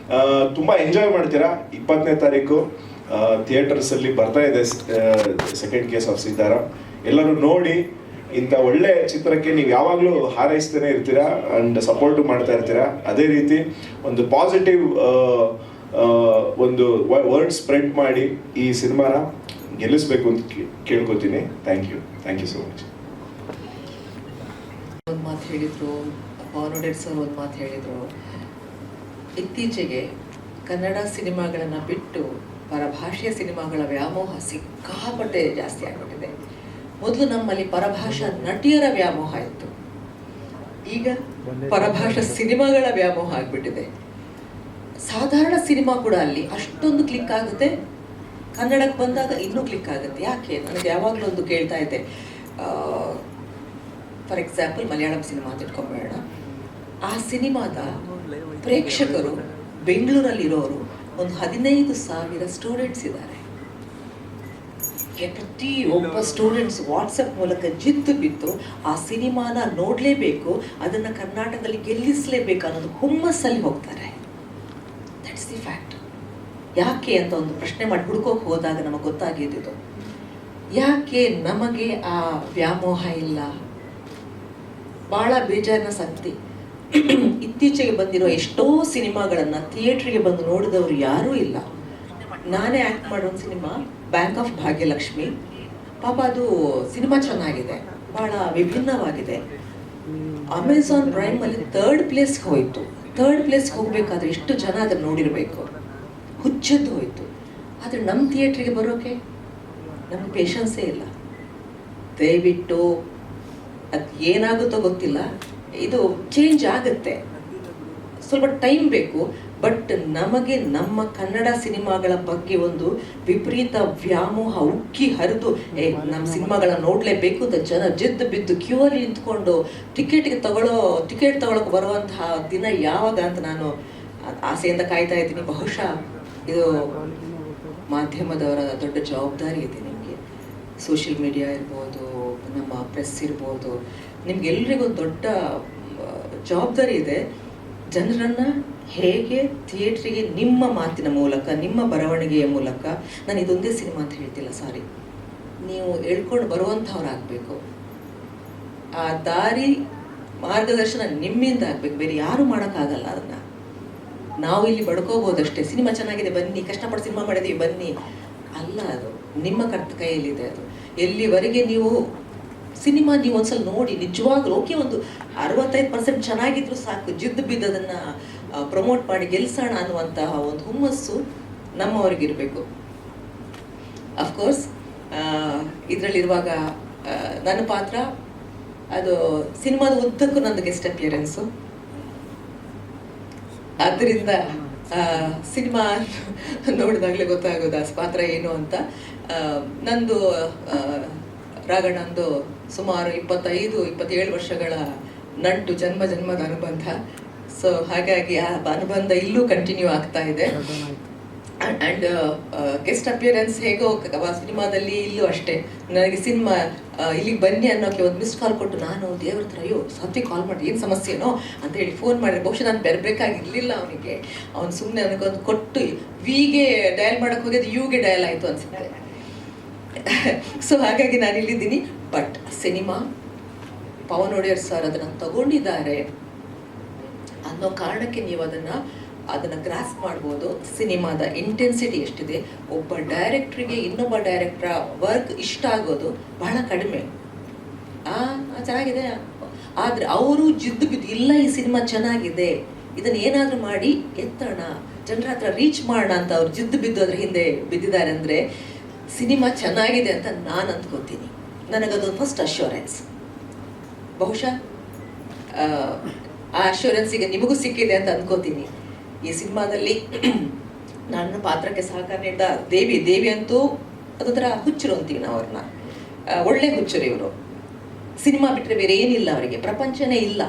Speaker 4: ತುಂಬ ಎಂಜಾಯ್ ಮಾಡ್ತೀರಾ. 20ನೇ ತಾರೀಕು ಥಿಯೇಟರ್ಸಲ್ಲಿ ಬರ್ತಾ ಇದೆ ಸೆಕೆಂಡ್ ಕೇಸ್ ಆಫ್ ಸೀತಾರಾಮ್. ಎಲ್ಲರೂ ನೋಡಿ, ಇಂಥ ಒಳ್ಳೆ ಚಿತ್ರಕ್ಕೆ ನೀವು ಯಾವಾಗಲೂ ಹಾರೈಸ್ತಾನೆ ಇರ್ತೀರಾ ಆ್ಯಂಡ್ ಸಪೋರ್ಟು ಮಾಡ್ತಾ ಇರ್ತೀರಾ. ಅದೇ ರೀತಿ ಒಂದು ಪಾಸಿಟಿವ್ ಒಂದು ವರ್ಡ್ ಸ್ಪ್ರೆಡ್ ಮಾಡಿ ಈ ಸಿನಿಮಾನ ಗೆಲ್ಲಿಸ್ಬೇಕು ಅಂತ ಕೇಳ್ಕೊತೀನಿ. Thank you so much.
Speaker 5: ಒಂದು ಮಾತು ಹೇಳಿದರು, ಪಾವನೋಡೇರ್ ಸರ್ ಒಂದು ಮಾತು ಹೇಳಿದರು, ಇತ್ತೀಚೆಗೆ ಕನ್ನಡ ಸಿನಿಮಾಗಳನ್ನು ಬಿಟ್ಟು ಪರಭಾಷೆಯ ಸಿನಿಮಾಗಳ ವ್ಯಾಮೋಹ ಸಿಕ್ಕಾಪಟ್ಟೆ ಜಾಸ್ತಿ ಆಗಿಬಿಟ್ಟಿದೆ. ಮೊದಲು ನಮ್ಮಲ್ಲಿ ಪರಭಾಷಾ ನಟಿಯರ ವ್ಯಾಮೋಹ ಇತ್ತು, ಈಗ ಪರಭಾಷಾ ಸಿನಿಮಾಗಳ ವ್ಯಾಮೋಹ ಆಗಿಬಿಟ್ಟಿದೆ. ಸಾಧಾರಣ ಸಿನಿಮಾ ಕೂಡ ಅಲ್ಲಿ ಅಷ್ಟೊಂದು ಕ್ಲಿಕ್ ಆಗುತ್ತೆ, ಕನ್ನಡಕ್ಕೆ ಬಂದಾಗ ಇನ್ನೂ ಕ್ಲಿಕ್ ಆಗುತ್ತೆ. ಯಾಕೆ? ನನಗೆ ಯಾವಾಗಲೂ ಒಂದು ಕೇಳ್ತಾ ಇದ್ದೆ. ಫಾರ್ ಎಕ್ಸಾಂಪಲ್ ಮಲಯಾಳಂ ಸಿನಿಮಾ ಅಂತ ಇಟ್ಕೊಂಬೇಡ, ಆ ಸಿನಿಮಾದ ಪ್ರೇಕ್ಷಕರು ಬೆಂಗಳೂರಲ್ಲಿರೋರು ಒಂದು 15,000 ಸ್ಟೂಡೆಂಟ್ಸ್ ಇದ್ದಾರೆ. ಪ್ರತಿ ಒಬ್ಬ ಸ್ಟೂಡೆಂಟ್ಸ್ ವಾಟ್ಸಪ್ ಮೂಲಕ ಜಿದ್ದು ಬಿದ್ದು ಆ ಸಿನಿಮಾನ ನೋಡಲೇಬೇಕು, ಅದನ್ನು ಕರ್ನಾಟಕದಲ್ಲಿ ಗೆಲ್ಲಿಸಲೇಬೇಕು ಅನ್ನೋದು ಹುಮ್ಮಸ್ಸಲ್ಲಿ ಹೋಗ್ತಾರೆ. That's the fact. ಯಾಕೆ ಅಂತ ಒಂದು ಪ್ರಶ್ನೆ ಮಾಡಿ ಹುಡುಕೋಕೆ ಹೋದಾಗ ನಮಗೆ ಗೊತ್ತಾಗಿದ್ದು, ಯಾಕೆ ನಮಗೆ ಆ ವ್ಯಾಮೋಹ ಇಲ್ಲ? ಭಾಳ ಬೇಜಾರಿನ ಸಂಗತಿ, ಇತ್ತೀಚೆಗೆ ಬಂದಿರೋ ಎಷ್ಟೋ ಸಿನಿಮಾಗಳನ್ನು ಥಿಯೇಟ್ರಿಗೆ ಬಂದು ನೋಡಿದವರು ಯಾರೂ ಇಲ್ಲ. ನಾನೇ ಆ್ಯಕ್ಟ್ ಮಾಡೋ ಒಂದು ಸಿನಿಮಾ ಬ್ಯಾಂಕ್ ಆಫ್ ಭಾಗ್ಯಲಕ್ಷ್ಮಿ, ಪಾಪ ಅದು ಸಿನಿಮಾ ಚೆನ್ನಾಗಿದೆ, ಭಾಳ ವಿಭಿನ್ನವಾಗಿದೆ. ಅಮೆಝಾನ್ ಪ್ರೈಮಲ್ಲಿ 3rd ಪ್ಲೇಸ್ಗೆ ಹೋಯಿತು. 3rd ಪ್ಲೇಸ್ಗೆ ಹೋಗಬೇಕಾದ್ರೆ ಎಷ್ಟು ಜನ ಅದನ್ನು ನೋಡಿರಬೇಕು, ಹುಚ್ಚದ್ದು ಹೋಯಿತು. ಆದರೆ ನಮ್ಮ ಥಿಯೇಟ್ರಿಗೆ ಬರೋಕೆ ನಮ್ಗೆ ಪೇಷನ್ಸೇ ಇಲ್ಲ. ದಯವಿಟ್ಟು ಅದು ಏನಾಗುತ್ತೋ ಗೊತ್ತಿಲ್ಲ, ಇದು ಚೇಂಜ್ ಆಗುತ್ತೆ, ಸ್ವಲ್ಪ ಟೈಮ್ ಬೇಕು. ಬಟ್ ನಮಗೆ ನಮ್ಮ ಕನ್ನಡ ಸಿನಿಮಾಗಳ ಬಗ್ಗೆ ಒಂದು ವಿಪರೀತ ವ್ಯಾಮೋಹ ಉಕ್ಕಿ ಹರಿದು ನಮ್ಮ ಸಿನಿಮಾಗಳನ್ನ ನೋಡಲೇಬೇಕು ಅಂತ ಜನ ಜಿದ್ದು ಬಿದ್ದು ಕ್ಯೂ ಅಲ್ಲಿ ನಿಂತ್ಕೊಂಡು ಟಿಕೆಟ್ ತಗೊಳ್ಳೋಕೆ ಬರುವಂತಹ ದಿನ ಯಾವಾಗ ಅಂತ ನಾನು ಆಸೆಯಿಂದ ಕಾಯ್ತಾ ಇದ್ದೀನಿ. ಬಹುಶಃ ಇದು ಮಾಧ್ಯಮದವರ ದೊಡ್ಡ ಜವಾಬ್ದಾರಿ ಇದೆ ನಿಮಗೆ. ಸೋಷಿಯಲ್ ಮೀಡಿಯಾ ಇರ್ಬೋದು, ನಮ್ಮ ಪ್ರೆಸ್ ಇರ್ಬೋದು, ನಿಮ್ಗೆಲ್ರಿಗೂ ದೊಡ್ಡ ಜವಾಬ್ದಾರಿ ಇದೆ. ಜನರನ್ನು ಹೇಗೆ ಥಿಯೇಟ್ರಿಗೆ ನಿಮ್ಮ ಮಾತಿನ ಮೂಲಕ, ನಿಮ್ಮ ಬರವಣಿಗೆಯ ಮೂಲಕ, ನಾನು ಇದೊಂದೇ ಸಿನಿಮಾ ಅಂತ ಹೇಳ್ತಿಲ್ಲ, ಸಾರಿ, ನೀವು ಎಳ್ಕೊಂಡು ಬರುವಂಥವ್ರಾಗಬೇಕು. ಆ ದಾರಿ ಮಾರ್ಗದರ್ಶನ ನಿಮ್ಮಿಂದ ಆಗಬೇಕು, ಬೇರೆ ಯಾರು ಮಾಡೋಕ್ಕಾಗಲ್ಲ. ಅದನ್ನು ನಾವು ಇಲ್ಲಿ ಬಡ್ಕೋಬೋದಷ್ಟೇ, ಸಿನಿಮಾ ಚೆನ್ನಾಗಿದೆ ಬನ್ನಿ, ಕಷ್ಟಪಟ್ಟು ಸಿನಿಮಾ ಮಾಡಿದ್ದೀವಿ ಬನ್ನಿ ಅಲ್ಲ. ಅದು ನಿಮ್ಮ ಕೈಯಲ್ಲಿದೆ. ಅದು ಎಲ್ಲಿವರೆಗೆ ನೀವು ಸಿನಿಮಾ ನೀವು ಒಂದ್ಸಲ ನೋಡಿ, ನಿಜವಾಗ್ಲೂ ಓಕೆ ಒಂದು 65% ಚೆನ್ನಾಗಿದ್ರು ಸಾಕು, ಜಿದ್ದು ಬಿದ್ದು ಅದನ್ನು ಪ್ರಮೋಟ್ ಮಾಡಿ ಗೆಲ್ಸೋಣ ಅನ್ನುವಂತಹ ಒಂದು ಹುಮ್ಮಸ್ಸು ನಮ್ಮವ್ರಿಗಿರಬೇಕು. ಅಫ್ಕೋರ್ಸ್ ಇದರಲ್ಲಿರುವಾಗ ನನ್ನ ಪಾತ್ರ ಅದು ಸಿನಿಮಾದ ಉದ್ದಕ್ಕೂ ನಂದು ಗೆಸ್ಟ್ ಅಪಿಯರೆನ್ಸು. ಆದ್ದರಿಂದ ಸಿನಿಮಾ ನೋಡಿದಾಗಲೇ ಗೊತ್ತಾಗೋದು ಆ ಪಾತ್ರ ಏನು ಅಂತ. ನಂದು ರಾಘಣ್ಣಂದು ಸುಮಾರು 25-27 ವರ್ಷಗಳ ನಂಟು, ಜನ್ಮದ ಅನುಬಂಧ. ಸೊ ಹಾಗಾಗಿ ಆ ಅನುಬಂಧ ಇಲ್ಲೂ ಕಂಟಿನ್ಯೂ ಆಗ್ತಾ ಇದೆ. ಆ್ಯಂಡ್ ಗೆಸ್ಟ್ ಅಪಿಯರೆನ್ಸ್ ಹೇಗೋ ಸಿನಿಮಾದಲ್ಲಿ ಇಲ್ಲೂ ಅಷ್ಟೇ. ನನಗೆ ಸಿನಿಮಾ ಇಲ್ಲಿಗೆ ಬನ್ನಿ ಅನ್ನೋಕ್ಕೆ ಒಂದು ಮಿಸ್ ಕಾಲ್ ಕೊಟ್ಟು ನಾನು ದೇವ್ರ ಹತ್ರ ಅಯ್ಯೋ ಸತ್ಯ ಕಾಲ್ ಮಾಡಿ ಏನು ಸಮಸ್ಯೆನೋ ಅಂತ ಹೇಳಿ ಫೋನ್ ಮಾಡಿದ್ರೆ ಬಹುಶಃ ನಾನು ಬೆರಬೇಕಾಗಿರಲಿಲ್ಲ ಅವನಿಗೆ. ಅವ್ನು ಸುಮ್ಮನೆ ನನಗೊಂದು ಕೊಟ್ಟು ವಿಗೆ ಡಯಲ್ ಮಾಡೋಕ್ಕೆ ಹೋಗಿದ್ದು ಯುಗೆ ಡಯಲ್ ಆಯಿತು ಅನ್ಸುತ್ತೆ. ಸೊ ಹಾಗಾಗಿ ನಾನು ಇಲ್ಲಿದ್ದೀನಿ. But cinema Pavan Wadeyar sir ಅದನ್ನು ತಗೊಂಡಿದ್ದಾರೆ ಅನ್ನೋ ಕಾರಣಕ್ಕೆ ನೀವು ಅದನ್ನು ಗ್ರಾಸ್ ಮಾಡ್ಬೋದು. ಸಿನಿಮಾದ ಇಂಟೆನ್ಸಿಟಿ ಎಷ್ಟಿದೆ, ಒಬ್ಬ ಡೈರೆಕ್ಟ್ರಿಗೆ ಇನ್ನೊಬ್ಬ ಡೈರೆಕ್ಟ್ರ ವರ್ಕ್ ಇಷ್ಟ ಆಗೋದು ಬಹಳ ಕಡಿಮೆ. ಚೆನ್ನಾಗಿದೆ, ಆದರೆ ಅವರು ಜಿದ್ದು ಬಿದ್ದು ಇಲ್ಲ ಈ ಸಿನಿಮಾ ಚೆನ್ನಾಗಿದೆ, ಇದನ್ನು ಏನಾದರೂ ಮಾಡಿ ಎತ್ತೋಣ, ಜನರ ಹತ್ರ ರೀಚ್ ಮಾಡೋಣ ಅಂತ ಅವ್ರು ಜಿದ್ದು ಬಿದ್ದು ಅದ್ರ ಹಿಂದೆ ಬಿದ್ದಿದ್ದಾರೆ ಅಂದರೆ ಸಿನಿಮಾ ಚೆನ್ನಾಗಿದೆ ಅಂತ ನಾನು ಅಂದ್ಕೋತೀನಿ. ನನಗದೊಂದು ಫಸ್ಟ್ ಅಶ್ಯೂರೆನ್ಸ್. ಬಹುಶಃ ಆ ಅಶ್ಯೂರೆನ್ಸಿಗೆ ನಿಮಗೂ ಸಿಕ್ಕಿದೆ ಅಂತ ಅಂದ್ಕೋತೀನಿ. ಈ ಸಿನಿಮಾದಲ್ಲಿ ನನ್ನ ಪಾತ್ರಕ್ಕೆ ಸಹಕಾರ ನೀಡಿದ ದೇವಿ ಅಂತೂ ಅದೊಂಥರ ಹುಚ್ಚರು ಅಂತೀವಿ ನಾವು ಅವ್ರನ್ನ. ಒಳ್ಳೆ ಹುಚ್ಚರು ಇವರು. ಸಿನಿಮಾ ಬಿಟ್ಟರೆ ಬೇರೆ ಏನಿಲ್ಲ ಅವರಿಗೆ, ಪ್ರಪಂಚನೇ ಇಲ್ಲ.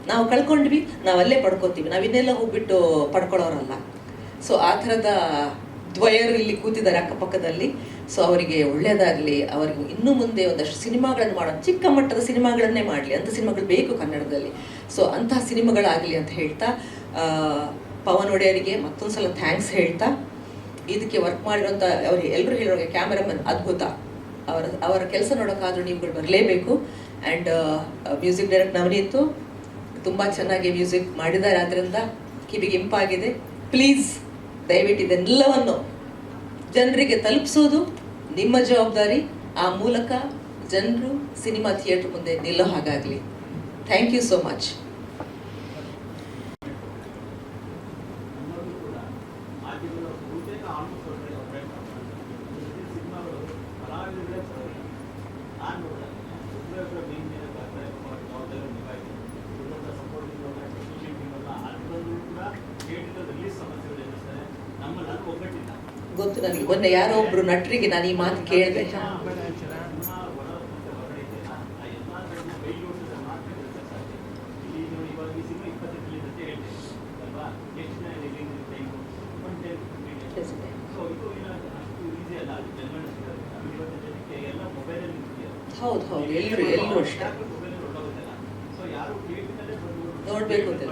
Speaker 5: ನಾವು ಕಳ್ಕೊಂಡ್ವಿ, ನಾವು ಅಲ್ಲೇ ಪಡ್ಕೋತೀವಿ, ನಾವು ಇನ್ನೆಲ್ಲ ಹೋಗ್ಬಿಟ್ಟು ಪಡ್ಕೊಳ್ಳೋರಲ್ಲ. ಸೊ ಆ ಥರದ ದ್ವಯರು ಇಲ್ಲಿ ಕೂತಿದ್ದಾರೆ ಅಕ್ಕಪಕ್ಕದಲ್ಲಿ. ಸೊ ಅವರಿಗೆ ಒಳ್ಳೆಯದಾಗಲಿ, ಅವರಿಗೆ ಇನ್ನೂ ಮುಂದೆ ಒಂದಷ್ಟು ಸಿನಿಮಾಗಳನ್ನು ಮಾಡೋದು, ಚಿಕ್ಕ ಮಟ್ಟದ ಸಿನಿಮಾಗಳನ್ನೇ ಮಾಡಲಿ, ಅಂಥ ಸಿನಿಮಾಗಳು ಬೇಕು ಕನ್ನಡದಲ್ಲಿ. ಸೊ ಅಂತಹ ಸಿನಿಮಾಗಳಾಗಲಿ ಅಂತ ಹೇಳ್ತಾ ಪವನ್ ಒಡೆಯರಿಗೆ ಮತ್ತೊಂದು ಸಲ ಥ್ಯಾಂಕ್ಸ್ ಹೇಳ್ತಾ, ಇದಕ್ಕೆ ವರ್ಕ್ ಮಾಡಿರೋಂಥ ಅವ್ರಿಗೆ ಎಲ್ಲರೂ ಹೇಳಿರೋ ಕ್ಯಾಮರಾಮನ್ ಅದ್ಭುತ, ಅವರ ಕೆಲಸ ನೋಡೋಕ್ಕಾದ್ರೂ ನೀವುಗಳು ಬರಲೇಬೇಕು. ಆ್ಯಂಡ್ ಮ್ಯೂಸಿಕ್ ಡೈರೆಕ್ಟ್ ನವನೀತು ತುಂಬ ಚೆನ್ನಾಗಿ ಮ್ಯೂಸಿಕ್ ಮಾಡಿದ್ದಾರೆ, ಆದ್ದರಿಂದ ಕಿವಿಗೆ ಇಂಪಾಗಿದೆ. ಪ್ಲೀಸ್ ದಯವಿಟ್ಟು ಇದೆಲ್ಲವನ್ನು ಜನರಿಗೆ ತಲುಪಿಸೋದು ನಿಮ್ಮ ಜವಾಬ್ದಾರಿ. ಆ ಮೂಲಕ ಜನರು ಸಿನಿಮಾ ಥಿಯೇಟರ್ ಮುಂದೆ ನಿಲ್ಲೋ ಹಾಗಾಗಲಿ. Thank you so much. ಗೊತ್ತು ನನಗೆ. ಮೊನ್ನೆ ಯಾರೋ ಒಬ್ರು ನಟರಿಗೆ ನಾನು ಈ ಮಾತು ಕೇಳಿದೆ. ಹೌದು ಹೌದು, ಎಲ್ಲರೂ ಅಷ್ಟೇ ನೋಡ್ಬೇಕು ಅಂತ.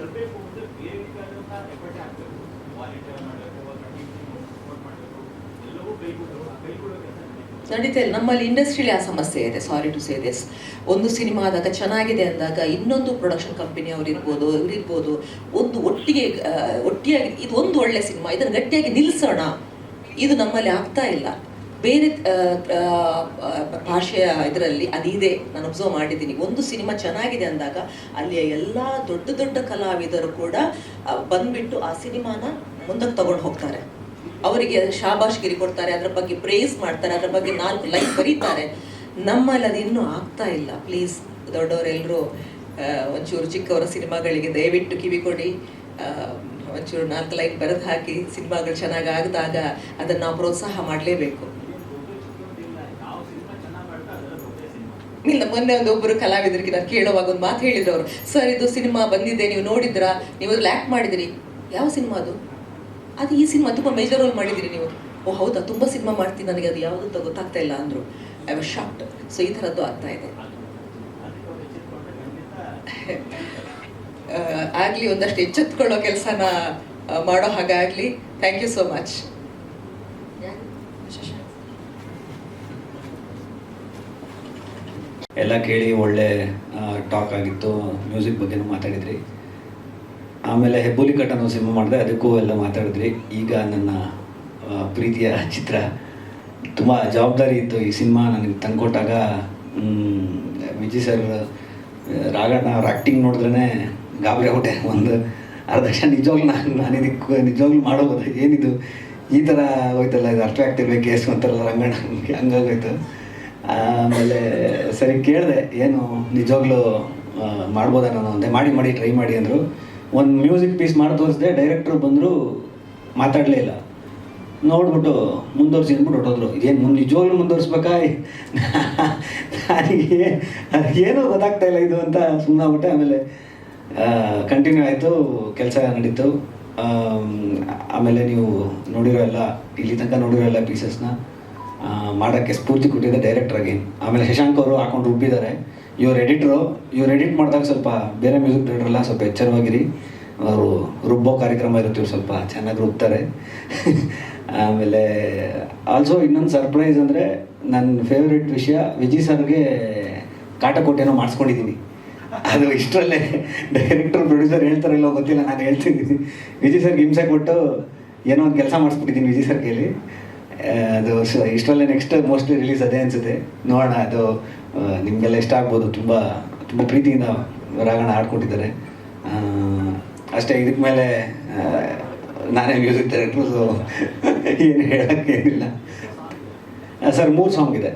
Speaker 5: ನಡೀತಾ ಇಲ್ಲ ನಮ್ಮಲ್ಲಿ ಇಂಡಸ್ಟ್ರಿಯಲ್ಲಿ ಆ ಸಮಸ್ಯೆ ಇದೆ. Sorry to say this. ಒಂದು ಸಿನಿಮಾ ಆದಾಗ ಚೆನ್ನಾಗಿದೆ ಅಂದಾಗ ಇನ್ನೊಂದು ಪ್ರೊಡಕ್ಷನ್ ಕಂಪನಿ ಅವರಿರ್ಬೋದು ಇವರಿರ್ಬೋದು ಒಂದು ಒಟ್ಟಿಯಾಗಿ ಇದು ಒಂದು ಒಳ್ಳೆ ಸಿನಿಮಾ, ಇದನ್ನು ಗಟ್ಟಿಯಾಗಿ ನಿಲ್ಲಿಸೋಣ, ಇದು ನಮ್ಮಲ್ಲಿ ಆಗ್ತಾ ಇಲ್ಲ. ಬೇರೆ ಭಾಷೆಯ ಇದರಲ್ಲಿ ಅದಿದೆ, ನಾನು ಅಬ್ಸರ್ವ್ ಮಾಡಿದ್ದೀನಿ. ಒಂದು ಸಿನಿಮಾ ಚೆನ್ನಾಗಿದೆ ಅಂದಾಗ ಅಲ್ಲಿಯ ಎಲ್ಲ ದೊಡ್ಡ ದೊಡ್ಡ ಕಲಾವಿದರು ಕೂಡ ಬಂದ್ಬಿಟ್ಟು ಆ ಸಿನಿಮಾನ ಮುಂದಕ್ಕೆ ತಗೊಂಡು ಹೋಗ್ತಾರೆ, ಅವರಿಗೆ ಶಾಬಾಷ್ಗಿರಿ ಕೊಡ್ತಾರೆ, ಅದರ ಬಗ್ಗೆ ಪ್ರೇಸ್ ಮಾಡ್ತಾರೆ, ಅದರ ಬಗ್ಗೆ 4 ಲೈನ್ ಬರೀತಾರೆ. ನಮ್ಮಲ್ಲಿ ಅದು ಇನ್ನೂ ಆಗ್ತಾ ಇಲ್ಲ. ಪ್ಲೀಸ್ ದೊಡ್ಡವರೆಲ್ಲರೂ ಒಂಚೂರು ಚಿಕ್ಕವರ ಸಿನಿಮಾಗಳಿಗೆ ದಯವಿಟ್ಟು ಕಿವಿ ಕೊಡಿ, ಒಂಚೂರು 4 ಲೈನ್ ಬರೆದು ಹಾಕಿ ಸಿನಿಮಾಗಳು ಚೆನ್ನಾಗಿ ಆಗಿದಾಗ ಅದನ್ನು ನಾವು ಪ್ರೋತ್ಸಾಹ ಮಾಡಲೇಬೇಕು. ಇಲ್ಲ, ಮೊನ್ನೆ ಒಬ್ಬರು ಕಲಾವಿದರಿಗೆ ನಾನು ಕೇಳುವಾಗ ಒಂದು ಮಾತು ಹೇಳಿದ್ರು ಅವರು, ಸರ್ ಇದು ಸಿನಿಮಾ ಬಂದಿದೆ, ನೀವು ನೋಡಿದ್ರಾ, ನೀವು ಅದ್ರಲ್ಲಿ ಆ್ಯಕ್ಟ್ ಮಾಡಿದಿರಿ. ಯಾವ ಸಿನಿಮಾ ಅದು? ಅದು ಈ ಸಿನಿಮಾ ತುಂಬ ಮೇಜರ್ ರೋಲ್ ಮಾಡಿದಿರಿ ನೀವು. ಓ ಹೌದಾ, ತುಂಬ ಸಿನಿಮಾ ಮಾಡ್ತೀನಿ, ನನಗೆ ಅದು ಯಾವುದು ಅಂತ ಗೊತ್ತಾಗ್ತಾ ಇಲ್ಲ ಅಂದರು. I was shocked. ಸೊ ಈ ಥರದ್ದು ಆಗ್ತಾ ಇದೆ. ಆಗಲಿ, ಒಂದಷ್ಟು ಎಚ್ಚೆತ್ಕೊಳ್ಳೋ ಕೆಲಸನ ಮಾಡೋ ಹಾಗಾಗಲಿ. Thank you so much.
Speaker 6: ಎಲ್ಲ ಕೇಳಿ ಒಳ್ಳೆ ಟಾಕ್ ಆಗಿತ್ತು. ಮ್ಯೂಸಿಕ್ ಬಗ್ಗೆನೂ ಮಾತಾಡಿದ್ರಿ. ಆಮೇಲೆ ಹೆಬ್ಬುಲಿ ಕಟ್ ಅನ್ನೋ ಸಿನಿಮಾ ಮಾಡಿದೆ, ಅದಕ್ಕೂ ಎಲ್ಲ ಮಾತಾಡಿದ್ರಿ. ಈಗ ನನ್ನ ಪ್ರೀತಿಯ ಚಿತ್ರ, ತುಂಬ ಜವಾಬ್ದಾರಿ ಇತ್ತು ಈ ಸಿನಿಮಾ ನನಗೆ ತಂದುಕೊಟ್ಟಾಗ. ವಿಜಯ್ ಸರ್ ರಾಘಣ್ಣ ಅವ್ರ ಆ್ಯಕ್ಟಿಂಗ್ ನೋಡಿದ್ರೇ ಗಾಬರಿ ಆಗ್ಬಿಟ್ಟೆ. ಒಂದು ಅರ್ಧ ಕ್ಷಣ ನಿಜವಾಗ್ಲೂ ನಾನು ಇದಕ್ಕೆ ನಿಜವಾಗ್ಲೂ ಮಾಡೋದು ಏನಿದು ಈ ಥರ ಹೋಯ್ತಲ್ಲ, ಇದು ಅರ್ಥ ಆಗ್ತಿರ್ಬೇಕು ಕೇಸು ಅಂತಾರಲ್ಲ ರಂಗಣ್ಣ, ಹಂಗಾಗೋಯ್ತು. ಆಮೇಲೆ ಸರಿ ಕೇಳಿದೆ, ಏನು ನಿಜವಾಗ್ಲೂ ಮಾಡ್ಬೋದಾ ನಾನು ಅಂದೆ. ಮಾಡಿ ಟ್ರೈ ಮಾಡಿ ಅಂದರು. ಒಂದು ಮ್ಯೂಸಿಕ್ ಪೀಸ್ ಮಾಡಿ ತೋರಿಸಿದೆ, ಡೈರೆಕ್ಟ್ರು ಬಂದರು, ಮಾತಾಡಲೇ ಇಲ್ಲ. ನೋಡ್ಬಿಟ್ಟು ಮುಂದುವರ್ಸಿ ಅಂದ್ಬಿಟ್ಟು ಹೊಟ್ಟೋದ್ರು. ಏನು ನಿಜವಾಗ್ಲೂ ಮುಂದುವರ್ಸ್ಬೇಕಾ, ನನಗೆ ಏನೂ ಗೊತ್ತಾಗ್ತಾ ಇಲ್ಲ ಇದು ಅಂತ ಸುಮ್ಮನೆ ಆಗ್ಬಿಟ್ಟೆ. ಆಮೇಲೆ ಕಂಟಿನ್ಯೂ ಆಯಿತು, ಕೆಲಸ ನಡೀತು. ಆಮೇಲೆ ನೀವು ನೋಡಿರೋ ಎಲ್ಲ, ಇಲ್ಲಿ ತನಕ ನೋಡಿರೋ ಎಲ್ಲ ಪೀಸಸ್ನ ಮಾಡೋಕ್ಕೆ ಸ್ಫೂರ್ತಿ ಕೊಟ್ಟಿದೆ ಡೈರೆಕ್ಟ್ರಾಗಿ. ಆಮೇಲೆ ಶಶಾಂಕ್ ಅವರು ಹಾಕೊಂಡು ರುಬ್ಬಿದ್ದಾರೆ. ಇವ್ರು ಎಡಿಟ್ ಮಾಡಿದಾಗ ಸ್ವಲ್ಪ ಬೇರೆ ಮ್ಯೂಸಿಕ್ ಡೈರೆಕ್ಟ್ರೆಲ್ಲ ಸ್ವಲ್ಪ ಎಚ್ಚರವಾಗಿರಿ, ಅವರು ರುಬ್ಬೋ ಕಾರ್ಯಕ್ರಮ ಇರುತ್ತೆ, ಇವ್ರು ಸ್ವಲ್ಪ ಚೆನ್ನಾಗಿ ರುಬ್ತಾರೆ. ಆಮೇಲೆ ಆಲ್ಸೋ ಇನ್ನೊಂದು ಸರ್ಪ್ರೈಸ್ ಅಂದರೆ, ನನ್ನ ಫೇವ್ರೆಟ್ ವಿಷಯ, ವಿಜಯ್ ಸರ್ಗೆ ಕಾಟಕೋಟೆನೋ ಮಾಡಿಸ್ಕೊಂಡಿದ್ದೀನಿ. ಅದು ಇಷ್ಟರಲ್ಲೇ ಡೈರೆಕ್ಟರ್ ಪ್ರೊಡ್ಯೂಸರ್ ಹೇಳ್ತಾರಿಲ್ಲೋ ಗೊತ್ತಿಲ್ಲ, ನಾನು ಹೇಳ್ತಿದ್ದೀನಿ. ವಿಜಯ್ ಸರ್ಗೆ ಹಿಂಸೆ ಕೊಟ್ಟು ಏನೋ ಒಂದು ಕೆಲಸ ಮಾಡಿಸ್ಬಿಟ್ಟಿದ್ದೀನಿ ವಿಜಯ್ ಸರ್ ಕೈಲಿ. ಅದು ಇಷ್ಟರಲ್ಲೇ ನೆಕ್ಸ್ಟ್ ಮೋಸ್ಟ್ಲಿ ರಿಲೀಸ್ ಅದೇ ಅನಿಸುತ್ತೆ, ನೋಡೋಣ. ಅದು ನಿಮಗೆಲ್ಲ ಇಷ್ಟ ಆಗ್ಬೋದು. ತುಂಬ ತುಂಬ ಪ್ರೀತಿಯಿಂದ ರಾಗಣ ಆಡ್ಕೊಟ್ಟಿದ್ದಾರೆ ಅಷ್ಟೇ. ಇದಕ್ಕೆ ಮೇಲೆ ನಾನೇ ಮ್ಯೂಸಿಕ್ ಡೈರೆಕ್ಟ್ರು, ಸೊ ಏನು ಹೇಳೋಕ್ಕೇನಿಲ್ಲ. ಸರ್ 3 ಸಾಂಗ್ ಇದೆ.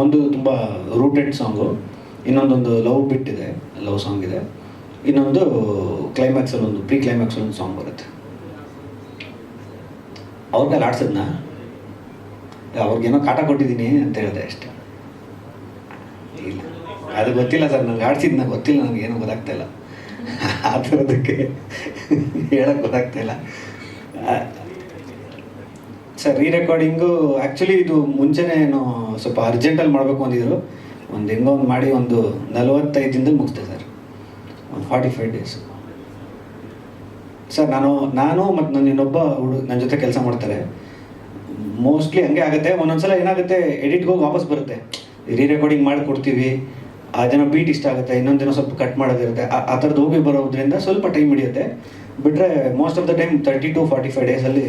Speaker 6: ಒಂದು ತುಂಬ ರೂಟೆಡ್ ಸಾಂಗು, ಇನ್ನೊಂದೊಂದು ಲವ್ ಬಿಟ್ ಇದೆ, ಲವ್ ಸಾಂಗ್ ಇದೆ. ಇನ್ನೊಂದು ಕ್ಲೈಮ್ಯಾಕ್ಸಲ್ಲಿ ಒಂದು ಪ್ರೀ ಕ್ಲೈಮ್ಯಾಕ್ಸಲ್ಲಿ ಒಂದು ಸಾಂಗ್ ಬರುತ್ತೆ. ಅವ್ರ ಮೇಲೆ ಆಡ್ಸೋದನ್ನ ಅವ್ರಿಗೇನೋ ಕಾಟ ಕೊಟ್ಟಿದ್ದೀನಿ ಅಂತ ಹೇಳಿದೆ ಅಷ್ಟೇ. ಇಲ್ಲ, ಅದು ಗೊತ್ತಿಲ್ಲ ಸರ್, ನನಗೆ ಆಡ್ಸಿದ್ನ ಗೊತ್ತಿಲ್ಲ, ನನಗೇನು ಗೊತ್ತಾಗ್ತಾ ಇಲ್ಲ. ಆ ಥರದಕ್ಕೆ ಹೇಳೋಕ್ಕೆ ಗೊತ್ತಾಗ್ತಾ ಇಲ್ಲ ಸರ್. ರೀರೆಕಾರ್ಡಿಂಗು ಆ್ಯಕ್ಚುಲಿ ಇದು ಮುಂಚೆನೇ ಏನೋ ಸ್ವಲ್ಪ ಅರ್ಜೆಂಟಲ್ಲಿ ಮಾಡಬೇಕು ಅಂದಿದ್ರು. ಒಂದು ಹೆಂಗೋ ಒಂದು ಮಾಡಿ ಒಂದು 45 ದಿನದಲ್ಲಿ ಮುಗಿಸ್ದೆ ಸರ್, ಒಂದು 45 ಡೇಸ್ ಸರ್. ನಾನು ಮತ್ತು ನನ್ನ ಇನ್ನೊಬ್ಬ ನನ್ನ ಜೊತೆ ಕೆಲಸ ಮಾಡ್ತಾರೆ. ಮೋಸ್ಟ್ಲಿ ಹಂಗೆ ಆಗುತ್ತೆ. ಒಂದೊಂದ್ಸಲ ಏನಾಗುತ್ತೆ, ಎಡಿಟ್ಗೆ ಹೋಗಿ ವಾಪಸ್ ಬರುತ್ತೆ, ರೀರೆಕಾರ್ಡಿಂಗ್ ಮಾಡಿ ಕೊಡ್ತೀವಿ, ಅದನ್ನು ಬೀಟ್ ಇಷ್ಟ ಆಗುತ್ತೆ, ಇನ್ನೊಂದು ದಿನ ಸ್ವಲ್ಪ ಕಟ್ ಮಾಡೋದಿರುತ್ತೆ, ಆ ಥರದ್ದು ಹೋಗಿ ಬರೋದ್ರಿಂದ ಸ್ವಲ್ಪ ಟೈಮ್ ಹಿಡಿಯುತ್ತೆ. ಬಿಟ್ಟರೆ most of the time 30 to 45 ಡೇಸಲ್ಲಿ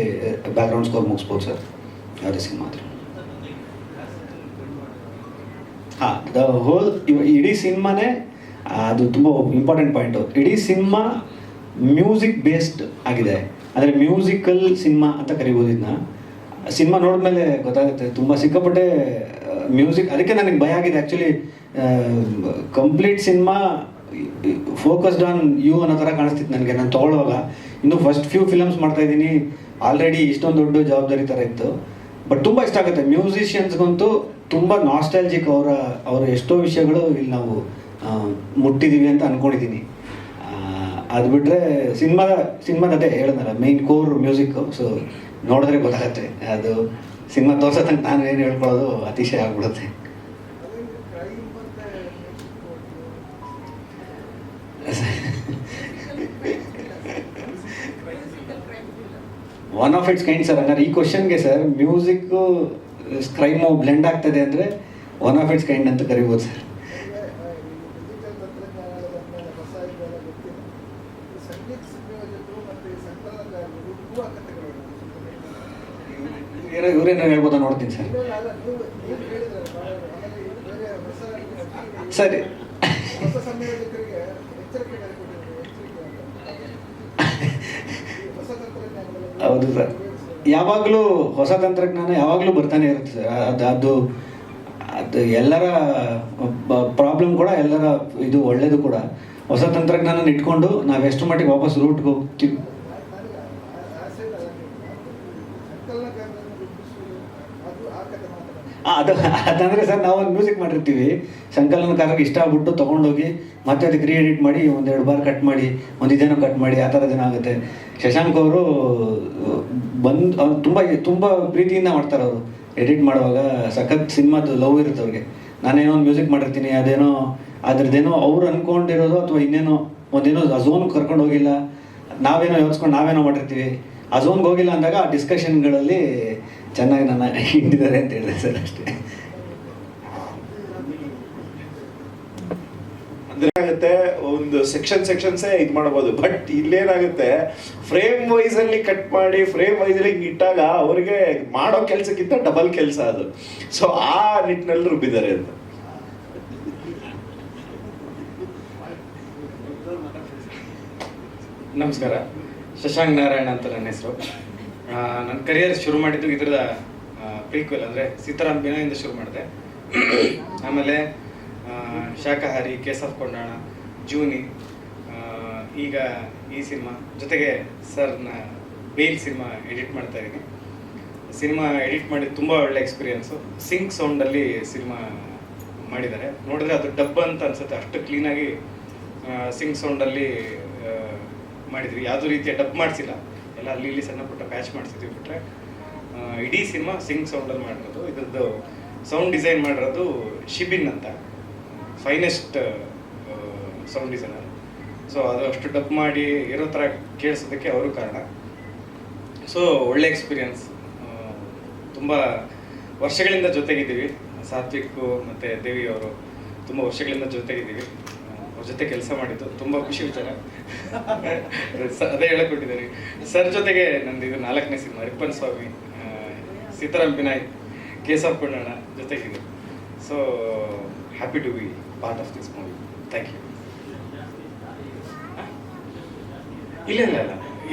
Speaker 6: ಬ್ಯಾಕ್ಗ್ರೌಂಡ್ ಸ್ಕೋರ್ ಮುಗಿಸ್ಬೋದು ಸರ್ ಯಾವುದೇ ಸಿನಿಮಾ ಆದರೆ. ಹಾಂ, ದ ಹೋಲ್ ಇಡೀ ಸಿನಿಮಾನೇ ಅದು ತುಂಬ ಇಂಪಾರ್ಟೆಂಟ್ ಪಾಯಿಂಟು. ಇಡೀ ಸಿನಿಮಾ ಮ್ಯೂಸಿಕ್ ಬೇಸ್ಡ್ ಆಗಿದೆ, ಅಂದರೆ ಮ್ಯೂಸಿಕಲ್ ಸಿನಿಮಾ ಅಂತ ಕರಿಬೋದು ಇದನ್ನ. ಸಿನಿಮಾ ನೋಡಿದ್ಮೇಲೆ ಗೊತ್ತಾಗುತ್ತೆ, ತುಂಬ ಸಿಕ್ಕಾಪಟ್ಟೆ ಮ್ಯೂಸಿಕ್. ಅದಕ್ಕೆ ನನಗೆ ಭಯ ಆಗಿದೆ actually. Complete cinema focused on you ಅನ್ನೋ ಥರ ಕಾಣಿಸ್ತಿತ್ತು ನನಗೆ ನಾನು ತೊಗೊಳ್ಳುವಾಗ. ಇನ್ನು ಫಸ್ಟ್ ಫ್ಯೂ ಫಿಲಮ್ಸ್ ಮಾಡ್ತಾಯಿದ್ದೀನಿ, ಆಲ್ರೆಡಿ ಇಷ್ಟೊಂದು ದೊಡ್ಡ ಜವಾಬ್ದಾರಿ ಥರ ಇತ್ತು. ಬಟ್ ತುಂಬ ಇಷ್ಟ ಆಗುತ್ತೆ. ಮ್ಯೂಸಿಷಿಯನ್ಸ್ಗಂತೂ ತುಂಬ ನಾಸ್ಟಾಲ್ಜಿಕ್. ಅವರ ಎಷ್ಟೋ ವಿಷಯಗಳು ಇಲ್ಲಿ ನಾವು ಮುಟ್ಟಿದ್ದೀವಿ ಅಂತ ಅಂದ್ಕೊಂಡಿದ್ದೀನಿ. ಅದು ಬಿಟ್ಟರೆ ಸಿನಿಮಾದ ಅದೇ ಹೇಳಿದ್ನಲ್ಲ, ಮೇಯ್ನ್ ಕೋರ್ ಮ್ಯೂಸಿಕ್ಕು. ಸೊ ನೋಡಿದ್ರೆ ಗೊತ್ತಾಗತ್ತೆ. ಅದು ಸಿನಿಮಾ ತೋರ್ಸೋ ತನಕ ನಾನು ಏನು ಹೇಳ್ಕೊಳ್ಳೋದು ಅತಿಶಯ ಆಗ್ಬಿಡುತ್ತೆ. One of it's kind sir. ಹಂಗಾರೆ ಈ ಕ್ವಶನ್ಗೆ ಸರ್ ಮ್ಯೂಸಿಕ್ಕು ಸ್ಕ್ರೈಮು ಬ್ಲೆಂಡ್ ಆಗ್ತದೆ ಅಂದರೆ ಒನ್ ಆಫ್ ಇಟ್ಸ್ ಕೈಂಡ್ ಅಂತ ಕರಿಬೋದು ಸರ್. ಇವರೇನೋ ಹೇಳ್ಬೋದಾ ನೋಡ್ತೀನಿ ಸರ್. ಸರಿ ಹೌದು ಸರ್, ಯಾವಾಗಲೂ ಹೊಸ ತಂತ್ರಜ್ಞಾನ ಯಾವಾಗಲೂ ಬರ್ತಾನೆ ಇರುತ್ತೆ ಸರ್. ಅದು ಎಲ್ಲರ ಪ್ರಾಬ್ಲಮ್ ಕೂಡ, ಎಲ್ಲರ ಇದು ಒಳ್ಳೇದು ಕೂಡ. ಹೊಸ ತಂತ್ರಜ್ಞಾನ ಇಟ್ಕೊಂಡು ನಾವು ಎಷ್ಟು ಮಟ್ಟಿಗೆ ವಾಪಸ್ ರೂಟ್ಗೆ ಹೋಗ್ತೀವಿ. ಅದಂದರೆ ಸರ್ ನಾವು ಒಂದು ಮ್ಯೂಸಿಕ್ ಮಾಡಿರ್ತೀವಿ, ಸಂಕಲನಕಾರರಿಗೆ ಇಷ್ಟ ಆಗ್ಬಿಟ್ಟು ತೊಗೊಂಡೋಗಿ ಮತ್ತೆ ಅದಕ್ಕೆ ರೀಎಡಿಟ್ ಮಾಡಿ 1-2 ಬಾರ್ ಕಟ್ ಮಾಡಿ ಇದೇನೋ ಕಟ್ ಮಾಡಿ ಆ ಥರದ್ದೇನೋ ಆಗುತ್ತೆ. ಶಶಾಂಕ್ ಅವರು ತುಂಬ ತುಂಬ ಪ್ರೀತಿಯಿಂದ ಮಾಡ್ತಾರೆ ಅವರು ಎಡಿಟ್ ಮಾಡುವಾಗ. ಸಖತ್ ಸಿನಿಮಾದ ಲವ್ ಇರುತ್ತೆ ಅವ್ರಿಗೆ. ನಾನೇನೋ ಒಂದು ಮ್ಯೂಸಿಕ್ ಮಾಡಿರ್ತೀನಿ, ಅದ್ರದ್ದೇನೋ ಅವ್ರು ಅಂದ್ಕೊಂಡಿರೋದು ಅಥವಾ ಇನ್ನೇನೋ ಒಂದೇನೋ ಆ ಝೋನ್ಗೆ ಕರ್ಕೊಂಡು ಹೋಗಿಲ್ಲ, ನಾವೇನೋ ಯೋಚಿಸ್ಕೊಂಡು ನಾವೇನೋ ಮಾಡಿರ್ತೀವಿ. ಆ ಝೋನ್ಗೆ ಹೋಗಿಲ್ಲ ಅಂದಾಗ ಆ ಡಿಸ್ಕಷನ್ಗಳಲ್ಲಿ ಚೆನ್ನಾಗಿ ನನ್ನ ಹಿಂಡಿದ್ದಾರೆ ಅಂತ ಹೇಳಿದೆ ಸರ್, ಅಷ್ಟೇ.
Speaker 4: ಅಂದ್ರೆ ಆಗುತ್ತೆ ಒಂದು ಸೆಕ್ಷನ್ಸೇ ಇದು ಮಾಡಬಹುದು. ಬಟ್ ಇಲ್ಲೇನಾಗುತ್ತೆ, ಫ್ರೇಮ್ ವೈಸ್ ಅಲ್ಲಿ ಕಟ್ ಮಾಡಿ ಫ್ರೇಮ್ ವೈಸ್ ಅಲ್ಲಿ ಇಟ್ಟಾಗ ಅವ್ರಿಗೆ ಮಾಡೋ ಕೆಲಸಕ್ಕಿಂತ ಡಬಲ್ ಕೆಲಸ ಅದು. ಸೊ ಆ ನಿಟ್ಟಿನಲ್ಲಿ ರುಬ್ಬಿದ್ದಾರೆ ಅಂತ.
Speaker 7: ನಮಸ್ಕಾರ, ಶಶಾಂಕ್ ನಾರಾಯಣ ಅಂತ ನನ್ನ ಹೆಸರು. ನನ್ನ ಕರಿಯರ್ ಶುರು ಮಾಡಿದ್ದು ಇದರದ ಪ್ರೀಕ್ವೆಲ್ ಅಂದರೆ ಸೀತಾರಾಮ್ ಬಿನಯಿಂದ ಶುರು ಮಾಡಿದೆ. ಆಮೇಲೆ ಶಾಕಾಹಾರಿ, ಕೇಸ್ ಆಫ್ ಕೊಂಡಾಣ, ಜೂನಿ, ಈಗ ಈ ಸಿನಿಮಾ ಜೊತೆಗೆ ಸರ್ನ ಬೇಲ್ ಸಿನಿಮಾ ಎಡಿಟ್ ಮಾಡ್ತಾ ಇದ್ದೀನಿ. ಸಿನಿಮಾ ಎಡಿಟ್ ಮಾಡಿ ತುಂಬ ಒಳ್ಳೆ ಎಕ್ಸ್ಪೀರಿಯೆನ್ಸು. ಸಿಂಕ್ ಸೌಂಡಲ್ಲಿ ಸಿನಿಮಾ ಮಾಡಿದ್ದಾರೆ. ನೋಡಿದ್ರೆ ಅದು ಡಬ್ ಅಂತ ಅನ್ಸುತ್ತೆ, ಅಷ್ಟು ಕ್ಲೀನಾಗಿ ಸಿಂಕ್ ಸೌಂಡಲ್ಲಿ ಮಾಡಿದ್ವಿ. ಯಾವುದೇ ರೀತಿಯ ಡಬ್ ಮಾಡಿಸಿಲ್ಲ, ಎಲ್ಲ ಅಲ್ಲಿ ಇಲ್ಲಿ ಸಣ್ಣ ಪುಟ್ಟ ಪ್ಯಾಚ್ ಮಾಡಿಸಿದ್ವಿ. ಬಿಟ್ಟರೆ ಇಡೀ ಸಿನಿಮಾ ಸಿಂಕ್ ಸೌಂಡಲ್ಲಿ ಮಾಡಿರೋದು. ಇದ್ರದ್ದು ಸೌಂಡ್ ಡಿಸೈನ್ ಮಾಡಿರೋದು ಶಿಬಿನ್ ಅಂತ, ಫೈನೆಸ್ಟ್ ಸೌಂಡ್ ಡಿಸೈನರ್. ಸೊ ಅದು ಅಷ್ಟು ಡಬ್ ಮಾಡಿ ಇರೋ ಥರ ಕೇಳಿಸೋದಕ್ಕೆ ಅವರು ಕಾರಣ. ಸೊ ಒಳ್ಳೆ ಎಕ್ಸ್ಪೀರಿಯನ್ಸ್. ತುಂಬ ವರ್ಷಗಳಿಂದ ಜೊತೆಗಿದ್ದೀವಿ. ಸಾತ್ವಿಕ್ ಮತ್ತು ದೇವಿ ಅವರು ತುಂಬ ವರ್ಷಗಳಿಂದ ಜೊತೆಗಿದ್ದೀವಿ. ಅವ್ರ ಜೊತೆ ಕೆಲಸ ಮಾಡಿದ್ದು ತುಂಬ ಖುಷಿ ವಿಚಾರ. ಅದೇ ಹೇಳಿಕೊಟ್ಟಿದ್ದೀನಿ. ಸರ್ ಜೊತೆಗೆ ನಂದು ಇದು 4ನೇ cinema. Rippan Swamy, Sitaram Binoy, case of Kondana ಜೊತೆಗಿದೆ. So happy to be part of this movie. Thank you. ಇಲ್ಲ,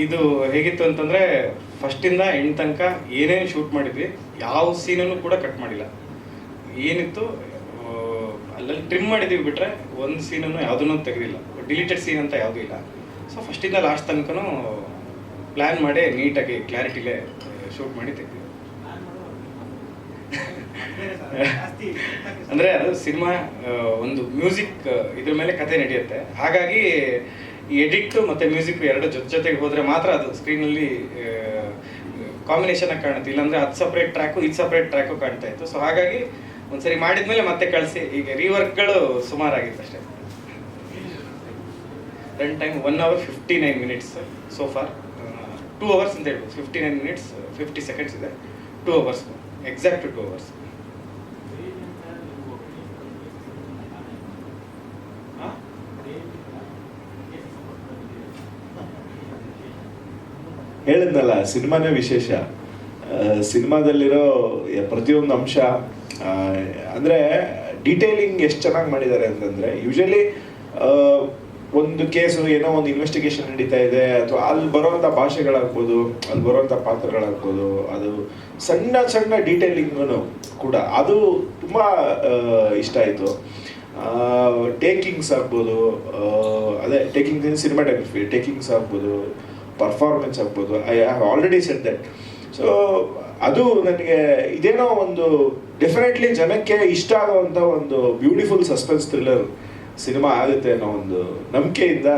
Speaker 7: ಇದು ಹೇಗಿತ್ತು ಅಂತಂದರೆ ಫಸ್ಟಿಂದ ಎಂಡ್ ತನಕ ಏನೇನು ಶೂಟ್ ಮಾಡಿದ್ವಿ, ಯಾವ ಸೀನನ್ನು ಕೂಡ ಕಟ್ ಮಾಡಿಲ್ಲ. ಏನಿತ್ತು ಅಲ್ಲಲ್ಲಿ ಟ್ರಿಮ್ ಮಾಡಿದ್ದೀವಿ. ಬಿಟ್ಟರೆ ಒಂದು ಸೀನನ್ನು ಯಾವುದನ್ನೂ ತೆಗೆದಿಲ್ಲ. ಡಿಲೀಟೆಡ್ ಸೀನ್ ಅಂತ ಯಾವುದೂ ಇಲ್ಲ. ಸೊ ಫಸ್ಟಿಂದ ಲಾಸ್ಟ್ ತನಕನೂ ಪ್ಲ್ಯಾನ್ ಮಾಡಿ ನೀಟಾಗಿ ಕ್ಲಾರಿಟಿಲೇ ಶೂಟ್ ಮಾಡಿ ತೆಗೆದಿವಿ. ಅಂದರೆ ಅದು ಸಿನಿಮಾ ಒಂದು ಮ್ಯೂಸಿಕ್ ಇದ್ರ ಮೇಲೆ ಕತೆ ನಡೆಯುತ್ತೆ. ಹಾಗಾಗಿ ಎಡಿಟ್ ಮತ್ತು ಮ್ಯೂಸಿಕ್ ಎರಡು ಜೊತೆಗೆ ಹೋದರೆ ಮಾತ್ರ ಅದು ಸ್ಕ್ರೀನಲ್ಲಿ ಕಾಂಬಿನೇಷನಾಗಿ ಕಾಣುತ್ತೆ. ಇಲ್ಲಾಂದರೆ ಅದು ಸಪ್ರೇಟ್ ಟ್ರ್ಯಾಕು ಇದು ಸಪ್ರೇಟ್ ಟ್ರ್ಯಾಕು ಕಾಣ್ತಾ ಇತ್ತು. ಸೊ ಹಾಗಾಗಿ ಒಂದ್ಸರಿ ಮಾಡಿದ್ಮೇಲೆ ಮತ್ತೆ ಕಳಿಸಿ. ಈಗ ರೀವರ್ಕ್ಗಳು ಸುಮಾರಾಗಿತ್ತು ಅಷ್ಟೇ. Run time 1 hour 59 minutes so for. 2 hours ಅಂತ ಹೇಳ್ಬೋದು. 59 minutes 50 seconds ಇದೆ. 2 hours, ಎಕ್ಸಾಕ್ಟ್ 2 hours.
Speaker 4: ಹೇಳಿದ್ನಲ್ಲ, ಸಿನಿಮಾನೇ ವಿಶೇಷ. ಸಿನಿಮಾದಲ್ಲಿರೋ ಪ್ರತಿಯೊಂದು ಅಂಶ ಅಂದರೆ ಡೀಟೇಲಿಂಗ್ ಎಷ್ಟು ಚೆನ್ನಾಗಿ ಮಾಡಿದ್ದಾರೆ ಅಂತಂದರೆ, ಯೂಶಲಿ ಒಂದು ಕೇಸು ಏನೋ ಒಂದು ಇನ್ವೆಸ್ಟಿಗೇಷನ್ ನಡೀತಾ ಇದೆ, ಅಥವಾ ಅಲ್ಲಿ ಬರೋವಂಥ ಭಾಷೆಗಳಾಗ್ಬೋದು, ಅಲ್ಲಿ ಬರೋವಂಥ ಪಾತ್ರಗಳಾಗ್ಬೋದು, ಅದು ಸಣ್ಣ ಸಣ್ಣ ಡೀಟೇಲಿಂಗೂ ಕೂಡ ಅದು ತುಂಬ ಇಷ್ಟ ಆಯಿತು. ಟೇಕಿಂಗ್ಸ್ ಆಗ್ಬೋದು, ಅದೇ ಟೇಕಿಂಗ್ಸ್ ಇನ್ ಸಿನಿಮಾಟೋಗ್ರಫಿ, ಟೇಕಿಂಗ್ಸ್ ಆಗ್ಬೋದು, ಪರ್ಫಾರ್ಮೆನ್ಸ್ ಆಗ್ಬೋದು. I have already said that. So ಅದು ನನಗೆ ಇದೇನೋ ಒಂದು ಡೆಫಿನೆಟ್ಲಿ ಜನಕ್ಕೆ ಇಷ್ಟ ಆಗುವಂಥ ಒಂದು ಬ್ಯೂಟಿಫುಲ್ ಸಸ್ಪೆನ್ಸ್ ಥ್ರಿಲ್ಲರ್ ಸಿನಿಮಾ ಆಗುತ್ತೆ ಅನ್ನೋ ಒಂದು ನಂಬಿಕೆಯಿಂದ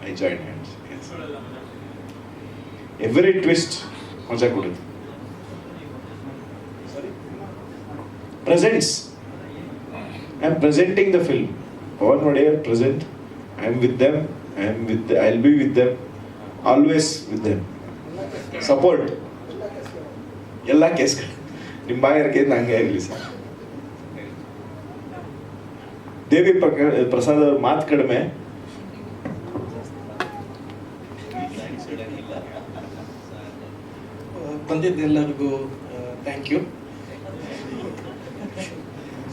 Speaker 4: I join hands. Every twist ಮಜಾ ಕೊಡುತ್ತೆ. Presents, I am presenting the film. Pavan Wadeyar present. I am with them. I'll be with them, always with them. Support ಎಲ್ಲ ಕೇಸ್ಗಳು ನಿಮ್ಮ ಬಾಯರ್ಗೆ ಹಂಗೆ ಇರಲಿ ಸರ್. ದೇವಿ ಪ್ರಸಾದ್ ಅವ್ರ ಮಾತು ಕಡಿಮೆ.
Speaker 2: ಬಂದಿದ್ದೆಲ್ಲರಿಗೂ ಥ್ಯಾಂಕ್ ಯು.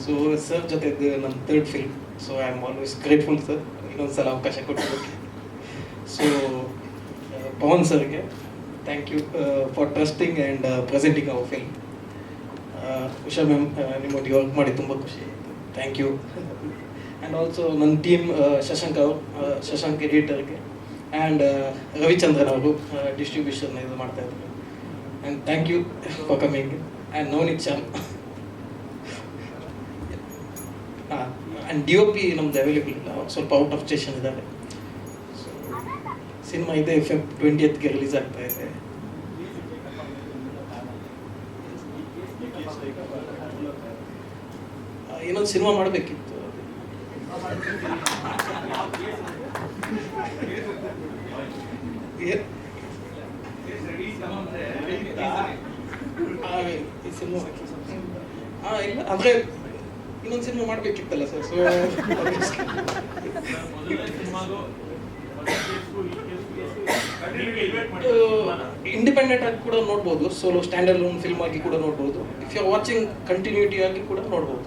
Speaker 2: ಸೊ ಸರ್ ಜೊತೆ ನನ್ನ third film, so I am always grateful sir ಇನ್ನೊಂದ್ಸಲ ಅವಕಾಶ ಕೊಟ್ಟಿದ್ದಕ್ಕೆ. ಸೊ ಪವನ್ ಸರ್ಗೆ thank you for trusting and presenting our film. Usha ma'am ನಿಮ್ಮೊಟ್ಟಿಗೆ ವರ್ಕ್ ಮಾಡಿ ತುಂಬ ಖುಷಿ ಆಯಿತು, ಥ್ಯಾಂಕ್ ಯು. ಆ್ಯಂಡ್ ಆಲ್ಸೋ ನನ್ನ ಟೀಮ್ ಶಶಾಂಕ್ ಎಡಿಟರ್ಗೆ ಆ್ಯಂಡ್ ರವಿಚಂದ್ರನ್ ಅವರು ಡಿಸ್ಟ್ರಿಬ್ಯೂಷನ್ ಇದು ಮಾಡ್ತಾ ಇದ್ದಾರೆ. And thank you for coming. And Navaneeth Shyam and DOP ನಮ್ದು ಅವೈಲೇಬಲ್ ಇಲ್ಲ, ಸ್ವಲ್ಪ ಔಟ್ ಆಫ್ ಸ್ಟೇಷನ್ ಇದ್ದಾರೆ. ಸಿನಿಮಾ ಇದೆ Feb 20th ರಿಲೀಸ್ ಆಗ್ತಾ ಇದೆ. ಇನ್ನೊಂದು ಸಿನಿಮಾ ಮಾಡಬೇಕಿತ್ತು. ಈ ಸಿನಿಮಾ ಇಲ್ಲ ಅಂದರೆ ಇನ್ನೊಂದು ಸಿನಿಮಾ ಮಾಡಬೇಕಿತ್ತಲ್ಲ ಸರ್. ಸೊ ಇಂಡಿಪೆಂಡೆಂಟ್ ಆಗಿ ಕೂಡ ನೋಡ್ಬೋದು, ಸೋಲೋ ಸ್ಟ್ಯಾಂಡ್ ಅಲೋನ್ ಫಿಲ್ಮ್ ಆಗಿ ಕೂಡ ನೋಡ್ಬೋದು, if you are watching continuity ಆಗಿ ಕೂಡ ನೋಡ್ಬೋದು.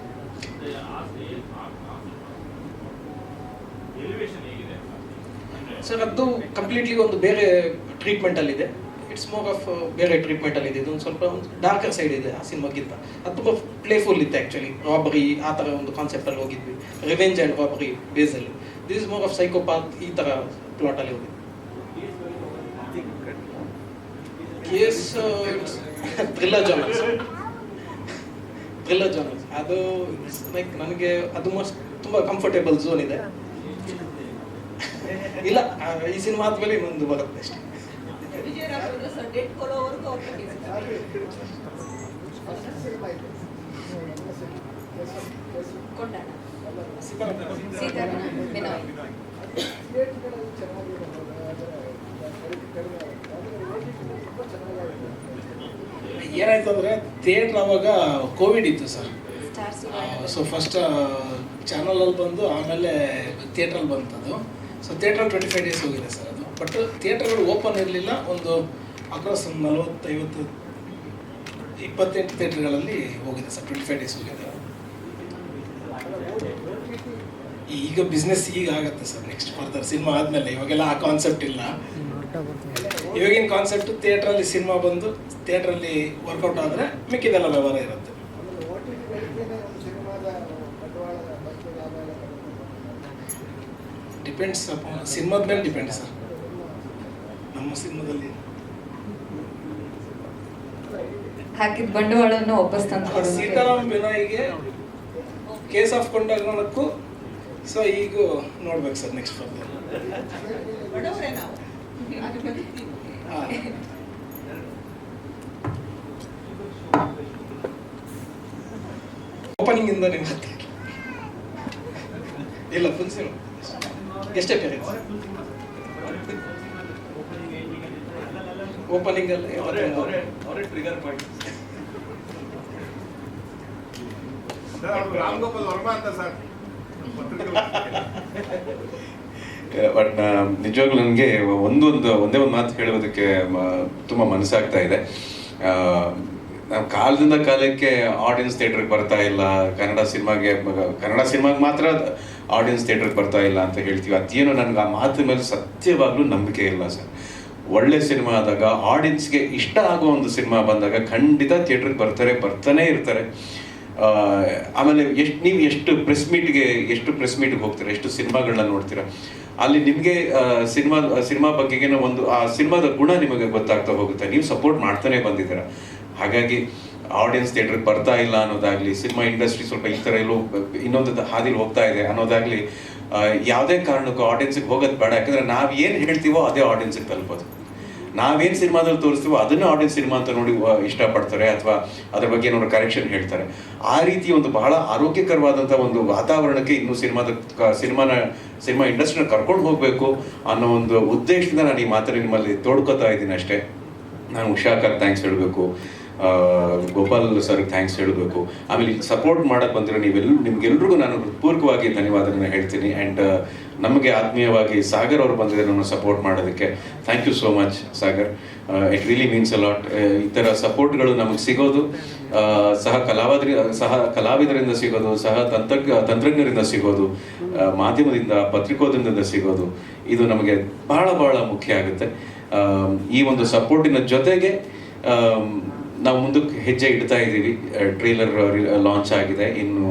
Speaker 2: ಸರ್ ಅದು ಕಂಪ್ಲೀಟ್ಲಿ ಒಂದು ಬೇರೆ ಟ್ರೀಟ್ಮೆಂಟಲ್ಲಿದೆ. ಇಟ್ಸ್ ಮೋರ್ ಆಫ್ ಬೇರೆ ಟ್ರೀಟ್ಮೆಂಟಲ್ಲಿದೆ. ಇದೊಂದು ಸ್ವಲ್ಪ ಒಂದು ಡಾರ್ಕರ್ ಸೈಡ್ ಇದೆ ಆ ಸಿನಿಮಾಗಿಂತ. ಅದು ತುಂಬ ಪ್ಲೇಫುಲ್ ಇತ್ತು ಆ್ಯಕ್ಚುಲಿ. ರಾಬರಿ ಆ ಥರ ಒಂದು ಕಾನ್ಸೆಪ್ಟಲ್ಲಿ ಹೋಗಿದ್ವಿ, ರಿವೆಂಜ್ ಆ್ಯಂಡ್ ರಾಬರಿ ಬೇಸಲ್ಲಿ. This is more of psychopath ಈ ಥರ ಪ್ಲಾಟಲ್ಲಿ ಹೋಗಿದ್ವಿ. ಕೇಸ್ ಥ್ರಿಲ್ಲರ್ ಜಾನರ್ಸ್ ಅದು ಲೈಕ್ ನನಗೆ ಅದು ಮಸ್ಟ್ ತುಂಬ ಕಂಫರ್ಟೇಬಲ್ ಝೋನ್ ಇದೆ. ಇಲ್ಲ ಈ ಸಿನಿಮಾ ಆದ್ಮೇಲೆ ಇನ್ನೊಂದು ಬರುತ್ತೆ ಅಷ್ಟೇ. ಏನಾಯ್ತು ಅಂದರೆ ಥಿಯೇಟ್ರ್ ಅವಾಗ ಕೋವಿಡ್ ಇತ್ತು ಸರ್. ಸೊ ಫಸ್ಟ್ ಚಾನಲಲ್ಲಿ ಬಂದು ಆಮೇಲೆ ಥಿಯೇಟ್ರಲ್ಲಿ ಬಂತದ್ದು. ಸೊ ಥಿಯೇಟ್ರಲ್ಲಿ 25 days ಹೋಗಿದೆ ಸರ್ ಅದು. ಬಟ್ ಥಿಯೇಟ್ರ್ಗಳು ಓಪನ್ ಇರಲಿಲ್ಲ. ಒಂದು ಅಕ್ರಾಸ್ 40-50 28 ಥಿಯೇಟ್ರ್ಗಳಲ್ಲಿ ಹೋಗಿದೆ ಸರ್. 25 days ಹೋಗಿದೆ. ಈಗ ಬಿಸ್ನೆಸ್ ಈಗ ಆಗುತ್ತೆ ಸರ್ ನೆಕ್ಸ್ಟ್ ಫರ್ದರ್ ಸಿನಿಮಾ ಆದಮೇಲೆ. ಇವಾಗೆಲ್ಲ ಆ ಕಾನ್ಸೆಪ್ಟ್ ಇಲ್ಲ. ಇವಾಗಿನ ಕಾನ್ಸೆಪ್ಟ್ ಥಿಯೇಟ್ರಲ್ಲಿ ಸಿನಿಮಾ ಬಂದು ಥಿಯೇಟ್ರಲ್ಲಿ ವರ್ಕೌಟ್ ಆದರೆ ಮಿಕ್ಕಿದೆಲ್ಲ ವ್ಯವಹಾರ ಇರುತ್ತೆ. ಡಿಪೆಂಡ್ಸ್ ಸಿನಿಮಾದ ಮೇಲೆ ಡಿಪೆಂಡ್ ಸರ್. ನಮ್ಮ ಸಿನಿಮಾದಲ್ಲಿ
Speaker 1: ಹಾಕಿದ ಬಂಡವಾಳವನ್ನು ವಾಪಸ್ ತಂದು
Speaker 2: ಸೀತಾರಾಮ್ ಬಿನಾಯಿಗೆ ಕೇಸ್ ಆಫ್ ಕೊಂಡಾಗಕ್ಕೂ ಸೊ ಈಗ ನೋಡ್ಬೇಕು ಸರ್ ನೆಕ್ಸ್ಟ್ ಫರ್ದರ್. ಓಪನಿಂಗ್ ಇಂದ ನಿಮ್ಗೆ ಇಲ್ಲ ಫುಲ್ ಸಿನಿಮಾ ಎಷ್ಟೇ ಪೇರೆಂಟ್ಸ್ ಓಪನಿಂಗ್ ಅಲ್ಲಿ ಅವರೇ ಟ್ರಿಗರ್ ಪಾಯಿಂಟ್.
Speaker 4: ರಾಮ್ಗೋಪಾಲ್ ವರ್ಮಾ ಅಂತ ಸರ್.
Speaker 3: ಬಟ್ ನಿಜವಾಗ್ಲೂ ನನಗೆ ಒಂದೇ ಒಂದು ಮಾತು ಹೇಳೋದಕ್ಕೆ ತುಂಬ ಮನಸ್ಸಾಗ್ತಾ ಇದೆ. ನಾವು ಕಾಲದಿಂದ ಕಾಲಕ್ಕೆ ಆಡಿಯನ್ಸ್ ಥಿಯೇಟ್ರಿಗೆ ಬರ್ತಾ ಇಲ್ಲ, ಕನ್ನಡ ಸಿನಿಮಾಗೆ ಮಾತ್ರ ಆಡಿಯನ್ಸ್ ಥಿಯೇಟ್ರಿಗೆ ಬರ್ತಾ ಇಲ್ಲ ಅಂತ ಹೇಳ್ತೀವಿ. ಅದೇನೋ ನನಗೆ ಆ ಮಾತು ಮೇಲೆ ಸತ್ಯವಾಗ್ಲೂ ನಂಬಿಕೆ ಇಲ್ಲ ಸರ್. ಒಳ್ಳೆ ಸಿನಿಮಾ ಆದಾಗ, ಆಡಿಯನ್ಸ್ಗೆ ಇಷ್ಟ ಆಗೋ ಒಂದು ಸಿನಿಮಾ ಬಂದಾಗ ಖಂಡಿತ ಥಿಯೇಟ್ರಿಗೆ ಬರ್ತಾನೆ ಇರ್ತಾರೆ. ಆಮೇಲೆ ನೀವು ಎಷ್ಟು ಪ್ರೆಸ್ ಮೀಟ್ಗೆ ಹೋಗ್ತೀರಾ, ಎಷ್ಟು ಸಿನಿಮಾಗಳನ್ನ ನೋಡ್ತೀರಾ, ಅಲ್ಲಿ ನಿಮಗೆ ಸಿನಿಮಾ ಬಗ್ಗೆಗೇನೋ ಒಂದು ಆ ಸಿನಿಮಾದ ಗುಣ ನಿಮಗೆ ಗೊತ್ತಾಗ್ತಾ ಹೋಗುತ್ತೆ. ನೀವು ಸಪೋರ್ಟ್ ಮಾಡ್ತಾನೆ ಬಂದಿದ್ದೀರಾ. ಹಾಗಾಗಿ ಆಡಿಯನ್ಸ್ ಥಿಯೇಟ್ರಿಗೆ ಬರ್ತಾ ಇಲ್ಲ ಅನ್ನೋದಾಗ್ಲಿ, ಸಿನಿಮಾ ಇಂಡಸ್ಟ್ರಿ ಸ್ವಲ್ಪ ಈ ಥರ ಎಲ್ಲೋ ಇನ್ನೊಂದು ಹಾದಿಲಿ ಹೋಗ್ತಾ ಇದೆ ಅನ್ನೋದಾಗ್ಲಿ, ಯಾವುದೇ ಕಾರಣಕ್ಕೂ ಆಡಿಯನ್ಸಿಗೆ ಹೋಗೋದು ಬೇಡ. ಯಾಕಂದರೆ ನಾವು ಏನು ಹೇಳ್ತೀವೋ ಅದೇ ಆಡಿಯನ್ಸಿಗೆ ತಲುಪೋದು. ನಾವೇನು ಸಿನಿಮಾದಲ್ಲಿ ತೋರಿಸ್ತೀವೋ ಅದನ್ನು ಆಡಿಯನ್ಸ್ ಸಿನಿಮಾ ಅಂತ ನೋಡಿ ಇಷ್ಟಪಡ್ತಾರೆ, ಅಥವಾ ಅದ್ರ ಬಗ್ಗೆ ಏನಾದ್ರು ಕರೆಕ್ಷನ್ ಹೇಳ್ತಾರೆ. ಆ ರೀತಿ ಒಂದು ಬಹಳ ಆರೋಗ್ಯಕರವಾದಂಥ ಒಂದು ವಾತಾವರಣಕ್ಕೆ ಇನ್ನೂ ಸಿನಿಮಾ ಇಂಡಸ್ಟ್ರಿನ ಕರ್ಕೊಂಡು ಹೋಗಬೇಕು ಅನ್ನೋ ಒಂದು ಉದ್ದೇಶದಿಂದ ನಾನು ಈ ಮಾತನ್ನು ನಿಮ್ಮಲ್ಲಿ ತೋಡ್ಕೋತಾ ಇದ್ದೀನಿ ಅಷ್ಟೇ. ನಾನು ಉಷಾಕರ್ ಥ್ಯಾಂಕ್ಸ್ ಹೇಳಬೇಕು, ಗೋಪಾಲ್ ಸರ್ಗೆ ಥ್ಯಾಂಕ್ಸ್ ಹೇಳಬೇಕು. ಆಮೇಲೆ ಇಲ್ಲಿ ಸಪೋರ್ಟ್ ಮಾಡೋಕ್ಕೆ ಬಂದಿರೋ ನಿಮ್ಗೆಲ್ರಿಗೂ ನಾನು ಹೃತ್ಪೂರ್ವಕವಾಗಿ ಧನ್ಯವಾದಗಳನ್ನ ಹೇಳ್ತೀನಿ. ಆ್ಯಂಡ್ ನಮಗೆ ಆತ್ಮೀಯವಾಗಿ ಸಾಗರ್ ಅವರು ಬಂದಿದ್ದಾರೆ ನಮ್ಮನ್ನು ಸಪೋರ್ಟ್ ಮಾಡೋದಕ್ಕೆ. Thank you so much Sagar, it really means a lot. ಈ ಥರ ಸಪೋರ್ಟ್ಗಳು ನಮಗೆ ಸಿಗೋದು ಸಹ ಕಲಾವಿದರಿಂದ ಸಿಗೋದು, ತಂತ್ರಜ್ಞರಿಂದ ಸಿಗೋದು, ಮಾಧ್ಯಮದಿಂದ ಪತ್ರಿಕೋದ್ಯಮದಿಂದ ಸಿಗೋದು, ಇದು ನಮಗೆ ಬಹಳ ಬಹಳ ಮುಖ್ಯ ಆಗುತ್ತೆ. ಈ ಒಂದು ಸಪೋರ್ಟಿನ ಜೊತೆಗೆ ನಾವು ಮುಂದಕ್ಕೆ ಹೆಜ್ಜೆ ಇಡ್ತಾ ಇದ್ದೀವಿ. ಟ್ರೇಲರ್ ಲಾಂಚ್ ಆಗಿದೆ. ಇನ್ನು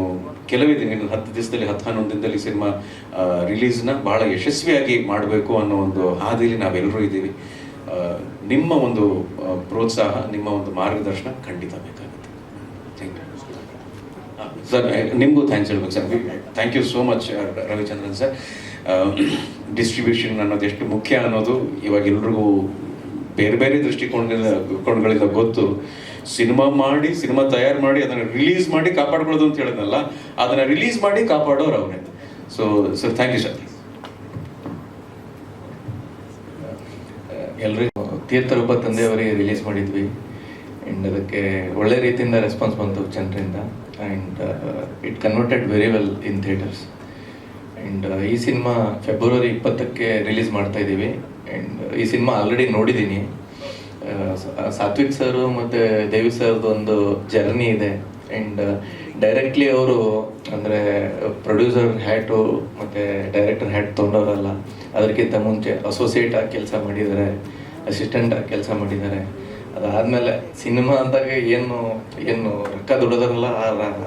Speaker 3: ಕೆಲವೇ ದಿನ, 10 ದಿವಸದಲ್ಲಿ 11 ದಿನದಲ್ಲಿ ಸಿನಿಮಾ ರಿಲೀಸ್ನ ಬಹಳ ಯಶಸ್ವಿಯಾಗಿ ಮಾಡಬೇಕು ಅನ್ನೋ ಒಂದು ಹಾದಿಯಲ್ಲಿ ನಾವೆಲ್ಲರೂ ಇದ್ದೀವಿ. ನಿಮ್ಮ ಒಂದು ಪ್ರೋತ್ಸಾಹ, ನಿಮ್ಮ ಒಂದು ಮಾರ್ಗದರ್ಶನ ಖಂಡಿತ ಬೇಕಾಗುತ್ತೆ. Thank you sir. ನಿಮಗೂ ಥ್ಯಾಂಕ್ಸ್ ಹೇಳ್ಬೇಕು sir. Thank you so much Ravichandran sir. Distribution ಅನ್ನೋದು ಎಷ್ಟು ಮುಖ್ಯ ಅನ್ನೋದು ಇವಾಗ ಎಲ್ರಿಗೂ ಬೇರೆ ಬೇರೆ ದೃಷ್ಟಿಕೋನಗಳಿಂದ ಗೊತ್ತು. ಸಿನಿಮಾ ತಯಾರು ಮಾಡಿ ಅದನ್ನು ರಿಲೀಸ್ ಮಾಡಿ ಕಾಪಾಡ್ಕೊಳ್ಳೋದು ಅಂತ ಹೇಳಿದ್ನಲ್ಲ, ಅದನ್ನು ರಿಲೀಸ್ ಮಾಡಿ ಕಾಪಾಡೋರು ಅವರೇ. So sir, thank you sir.
Speaker 8: ಎಲ್ರಿಗೂ ತೀರ್ಥರೂಪ ತಂದೆಯವರಿಗೆ ರಿಲೀಸ್ ಮಾಡಿದ್ವಿ. ಆ್ಯಂಡ್ ಅದಕ್ಕೆ ಒಳ್ಳೆ ರೀತಿಯಿಂದ ರೆಸ್ಪಾನ್ಸ್ ಬಂತು ಜನರಿಂದ. And it converted very well in theatres. And ಈ ಸಿನಿಮಾ ಫೆಬ್ರವರಿ 20ಕ್ಕೆ ರಿಲೀಸ್ ಮಾಡ್ತಾ ಇದ್ದೀವಿ. ಆ್ಯಂಡ್ ಈ ಸಿನಿಮಾ ಆಲ್ರೆಡಿ ನೋಡಿದ್ದೀನಿ. ಸಾತ್ವಿಕ್ ಸರು ಮತ್ತು ದೇವಿ ಸರ್ದು ಒಂದು ಜರ್ನಿ ಇದೆ. ಆ್ಯಂಡ್ ಡೈರೆಕ್ಟ್ಲಿ ಅವರು ಅಂದರೆ ಪ್ರೊಡ್ಯೂಸರ್ ಹ್ಯಾಟು ಮತ್ತು ಡೈರೆಕ್ಟರ್ ಹ್ಯಾಟ್ ತೊಗೊಂಡವರಲ್ಲ. ಅದಕ್ಕಿಂತ ಮುಂಚೆ ಅಸೋಸಿಯೇಟ್ ಆಗಿ ಕೆಲಸ ಮಾಡಿದ್ದಾರೆ, ಅಸಿಸ್ಟೆಂಟ್ ಆಗಿ ಕೆಲಸ ಮಾಡಿದ್ದಾರೆ. ಅದಾದಮೇಲೆ ಸಿನಿಮಾ ಅಂದಾಗ ಏನು ರೊಕ್ಕ ದುಡೋದಾರಲ್ಲ,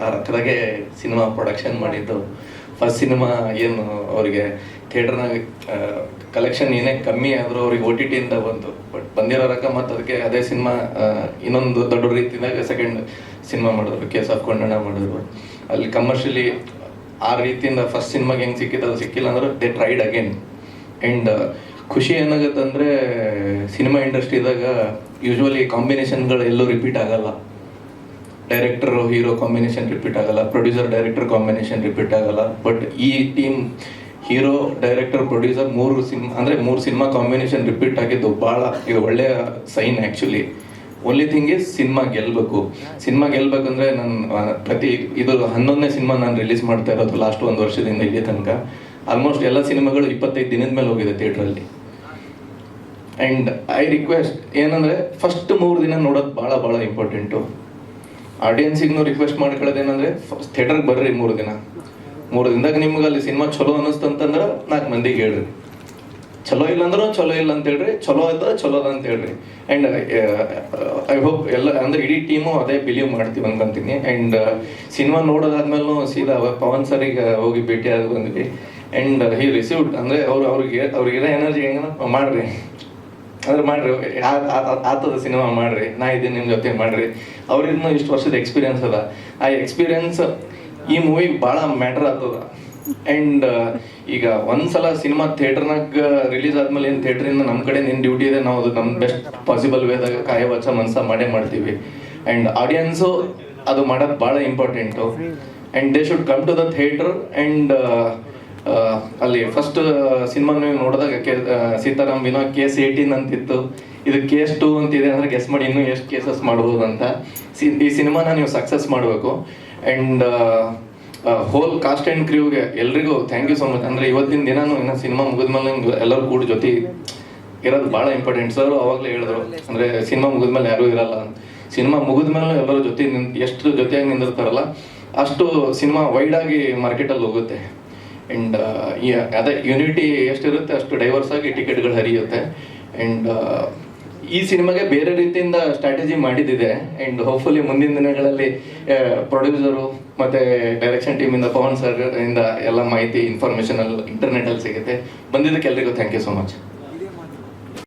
Speaker 8: ಆ ರೊಕ್ಕದಾಗೆ ಸಿನಿಮಾ ಪ್ರೊಡಕ್ಷನ್ ಮಾಡಿದ್ದು. ಫಸ್ಟ್ ಸಿನಿಮಾ ಏನು ಅವರಿಗೆ ಥಿಯೇಟರ್ನಾಗ ಕಲೆಕ್ಷನ್ ಏನೇ ಕಮ್ಮಿ ಆದರೂ ಅವ್ರಿಗೆ OTT ಇಂದ ಬಂತು. ಬಟ್ ಬಂದಿರೋ ರೊಕ್ಕ ಮತ್ತು ಅದಕ್ಕೆ ಅದೇ ಸಿನಿಮಾ ಇನ್ನೊಂದು ದೊಡ್ಡ ರೀತಿಯಾಗ ಸೆಕೆಂಡ್ ಸಿನಿಮಾ ಮಾಡಿದ್ರು, ಕೇಸ್ ಆಫ್ ಕೊಂಡಣ ಮಾಡಿದ್ರು. ಅಲ್ಲಿ ಕಮರ್ಷಿಯಲಿ ಆ ರೀತಿಯಿಂದ ಫಸ್ಟ್ ಸಿನಿಮಾಗೆ ಹೆಂಗೆ ಸಿಕ್ಕಿದ್ದು ಅದು ಸಿಕ್ಕಿಲ್ಲ ಅಂದ್ರೆ ದೇ ಟ್ರೈಡ್ ಅಗೇನ್. ಆ್ಯಂಡ್ ಖುಷಿ ಏನಾಗುತ್ತೆ ಅಂದರೆ ಸಿನಿಮಾ ಇಂಡಸ್ಟ್ರಿದಾಗ ಯೂಶ್ವಲಿ ಕಾಂಬಿನೇಷನ್ಗಳು ಎಲ್ಲೂ ರಿಪೀಟ್ ಆಗಲ್ಲ. ಡೈರೆಕ್ಟರ್ ಹೀರೋ ಕಾಂಬಿನೇಷನ್ ರಿಪೀಟ್ ಆಗಲ್ಲ, ಪ್ರೊಡ್ಯೂಸರ್ ಡೈರೆಕ್ಟರ್ ಕಾಂಬಿನೇಷನ್ ರಿಪೀಟ್ ಆಗಲ್ಲ. ಬಟ್ ಈ ಟೀಮ್ ಹೀರೋ ಡೈರೆಕ್ಟರ್ ಪ್ರೊಡ್ಯೂಸರ್ ಮೂರು ಸಿನಿಮಾ ಕಾಂಬಿನೇಷನ್ ರಿಪೀಟ್ ಆಗಿದ್ದು ಭಾಳ ಇದು ಒಳ್ಳೆಯ sign actually. Only thing is cinema ಗೆಲ್ಬೇಕಂದ್ರೆ ನಾನು ಇದು 11ನೇ ಸಿನಿಮಾ ನಾನು ರಿಲೀಸ್ ಮಾಡ್ತಾ ಇರೋದು ಲಾಸ್ಟ್ 1 ವರ್ಷದಿಂದ ಇಲ್ಲಿ ತನಕ. ಆಲ್ಮೋಸ್ಟ್ ಎಲ್ಲ ಸಿನಿಮಾಗಳು 25 ದಿನದ ಮೇಲೆ ಹೋಗಿದೆ ಥಿಯೇಟ್ರಲ್ಲಿ. ಆ್ಯಂಡ್ ಐ ರಿಕ್ವೆಸ್ಟ್ ಏನಂದರೆ ಫಸ್ಟ್ 3 ದಿನ ನೋಡೋದು ಭಾಳ ಭಾಳ ಇಂಪಾರ್ಟೆಂಟು. ಆಡಿಯನ್ಸಿಗೂ ರಿಕ್ವೆಸ್ಟ್ ಮಾಡ್ಕೊಳ್ಳೋದೇನೆಂದರೆ ಥಿಯೇಟರ್ಗೆ ಬರ್ರಿ 3 ದಿನದಾಗ ನಿಮ್ಗೆ ಅಲ್ಲಿ ಸಿನಿಮಾ ಚಲೋ ಅನ್ನಿಸ್ತಂತಂದ್ರೆ 4 ಮಂದಿಗೆ ಹೇಳ್ರಿ. ಚಲೋ ಇಲ್ಲ ಅಂದ್ರೂ ಚಲೋ ಇಲ್ಲ ಅಂತ ಹೇಳ್ರಿ, ಚಲೋ ಇದ್ದರೆ ಚಲೋ ಅದ ಅಂತ ಹೇಳ್ರಿ. ಆ್ಯಂಡ್ ಐ ಹೋಪ್ ಎಲ್ಲ ಅಂದರೆ ಇಡೀ ಟೀಮು ಅದೇ ಬಿಲೀವ್ ಮಾಡ್ತೀವಿ ಅನ್ಕೊಂತೀನಿ. ಆ್ಯಂಡ್ ಸಿನಿಮಾ ನೋಡೋದಾದ್ಮೇಲೂ ಸೀದಾ ಪವನ್ ಸರಿಗೆ ಹೋಗಿ ಭೇಟಿಯಾಗಿ ಬಂದ್ವಿ. ಆ್ಯಂಡ್ ಹಿ ರಿಸೀವ್ಡ್ ಅಂದರೆ ಅವ್ರಿಗಿರೋ ಎನರ್ಜಿ ಹೆಂಗ ಮಾಡ್ರಿ ಆತದ ಸಿನಿಮಾ ಮಾಡ್ರಿ, ನಾ ಇದ್ದೀನಿ ನಿಮ್ಮ ಜೊತೆ ಮಾಡ್ರಿ. ಅವ್ರಿನ್ನೂ ಇಷ್ಟು ವರ್ಷದ ಎಕ್ಸ್ಪೀರಿಯನ್ಸ್ ಅದ. ಆ ಎಕ್ಸ್ಪೀರಿಯನ್ಸ್ ಈ ಮೂವಿಗೆ ಭಾಳ ಮ್ಯಾಟ್ರ್ ಆಗ್ತದ. ಆ್ಯಂಡ್ ಈಗ ಒಂದ್ಸಲ ಸಿನಿಮಾ ಥಿಯೇಟರ್ನಾಗ ರಿಲೀಸ್ ಆದ್ಮೇಲೆ ಏನು ಥಿಯೇಟ್ರಿಂದ ನಮ್ಮ ಕಡೆ ಏನು ಡ್ಯೂಟಿ ಇದೆ, ನಾವು ಅದು ನಮ್ಮ ಬೆಸ್ಟ್ ಪಾಸಿಬಲ್ ವೇದಾಗ ಕಾಯ ವಚ ಮನಸ ಮಾಡ್ತೀವಿ. ಆ್ಯಂಡ್ ಆಡಿಯನ್ಸು ಅದು ಮಾಡೋದು ಭಾಳ important. And they should come to the theatre. And ಅಲ್ಲಿ ಫಸ್ಟ್ ಸಿನಿಮಾ ನೀವು ನೋಡಿದಾಗ ಸೀತಾರಾಮ್ ವಿನೋ ಕೇಸ್ 18 ಅಂತಿತ್ತು, ಇದು ಕೇಸ್ 2 ಅಂತಿದೆ. ಅಂದರೆ ಗೆಸ್ ಮಾಡಿ ಇನ್ನೂ ಎಷ್ಟು ಕೇಸಸ್ ಮಾಡ್ಬೋದು ಅಂತ. ಈ ಸಿನಿಮಾನ ನೀವು ಸಕ್ಸಸ್ ಮಾಡಬೇಕು. ಆ್ಯಂಡ್ ಹೋಲ್ ಕಾಸ್ಟ್ ಆ್ಯಂಡ್ ಕ್ರ್ಯೂಗೆ ಎಲ್ರಿಗೂ ಥ್ಯಾಂಕ್ ಯು ಸೊ ಮಚ್. ಅಂದರೆ ಇವತ್ತಿನ ದಿನಾನು ಇನ್ನು ಸಿನಿಮಾ ಮುಗಿದ್ಮೇಲೆ ಎಲ್ಲರೂ ಕೂಡ ಜೊತೆ ಇರೋದು ಭಾಳ ಇಂಪಾರ್ಟೆಂಟ್. ಸರ್ ಅವಾಗಲೇ ಹೇಳಿದ್ರು, ಅಂದರೆ ಸಿನಿಮಾ ಮುಗಿದ್ಮೇಲೆ ಯಾರೂ ಇರಲ್ಲ ಅಂತ. ಸಿನಿಮಾ ಮುಗಿದ್ಮೇಲೆ ಎಲ್ಲರೂ ಜೊತೆ ಎಷ್ಟು ಜೊತೆಯಾಗಿ ನಿಂದಿರ್ತಾರಲ್ಲ ಅಷ್ಟು ಸಿನಿಮಾ ವೈಡಾಗಿ ಮಾರ್ಕೆಟಲ್ಲಿ ಹೋಗುತ್ತೆ. ಆ್ಯಂಡ್ ಅದೇ ಯೂನಿಟಿ ಎಷ್ಟಿರುತ್ತೆ ಅಷ್ಟು ಡೈವರ್ಸ್ ಆಗಿ ಟಿಕೆಟ್ಗಳು ಹರಿಯುತ್ತೆ. ಆ್ಯಂಡ್ ಈ ಸಿನಿಮಾಗೆ ಬೇರೆ ರೀತಿಯಿಂದ ಸ್ಟ್ರಾಟಜಿ ಮಾಡಿದ್ದಿದೆ. ಆ್ಯಂಡ್ ಹೋಪ್ಫುಲಿ ಮುಂದಿನ ದಿನಗಳಲ್ಲಿ ಪ್ರೊಡ್ಯೂಸರು ಮತ್ತು ಡೈರೆಕ್ಷನ್ ಟೀಮಿಂದ ಪವನ್ ಸರ್ ಇಂದ ಎಲ್ಲ ಮಾಹಿತಿ ಇನ್ಫಾರ್ಮೇಷನ್ ಇಂಟರ್ನೆಟಲ್ಲಿ ಸಿಗುತ್ತೆ. ಬಂದಿದ್ದಕ್ಕೆ ಎಲ್ರಿಗೂ ಥ್ಯಾಂಕ್ ಯು ಸೊ ಮಚ್.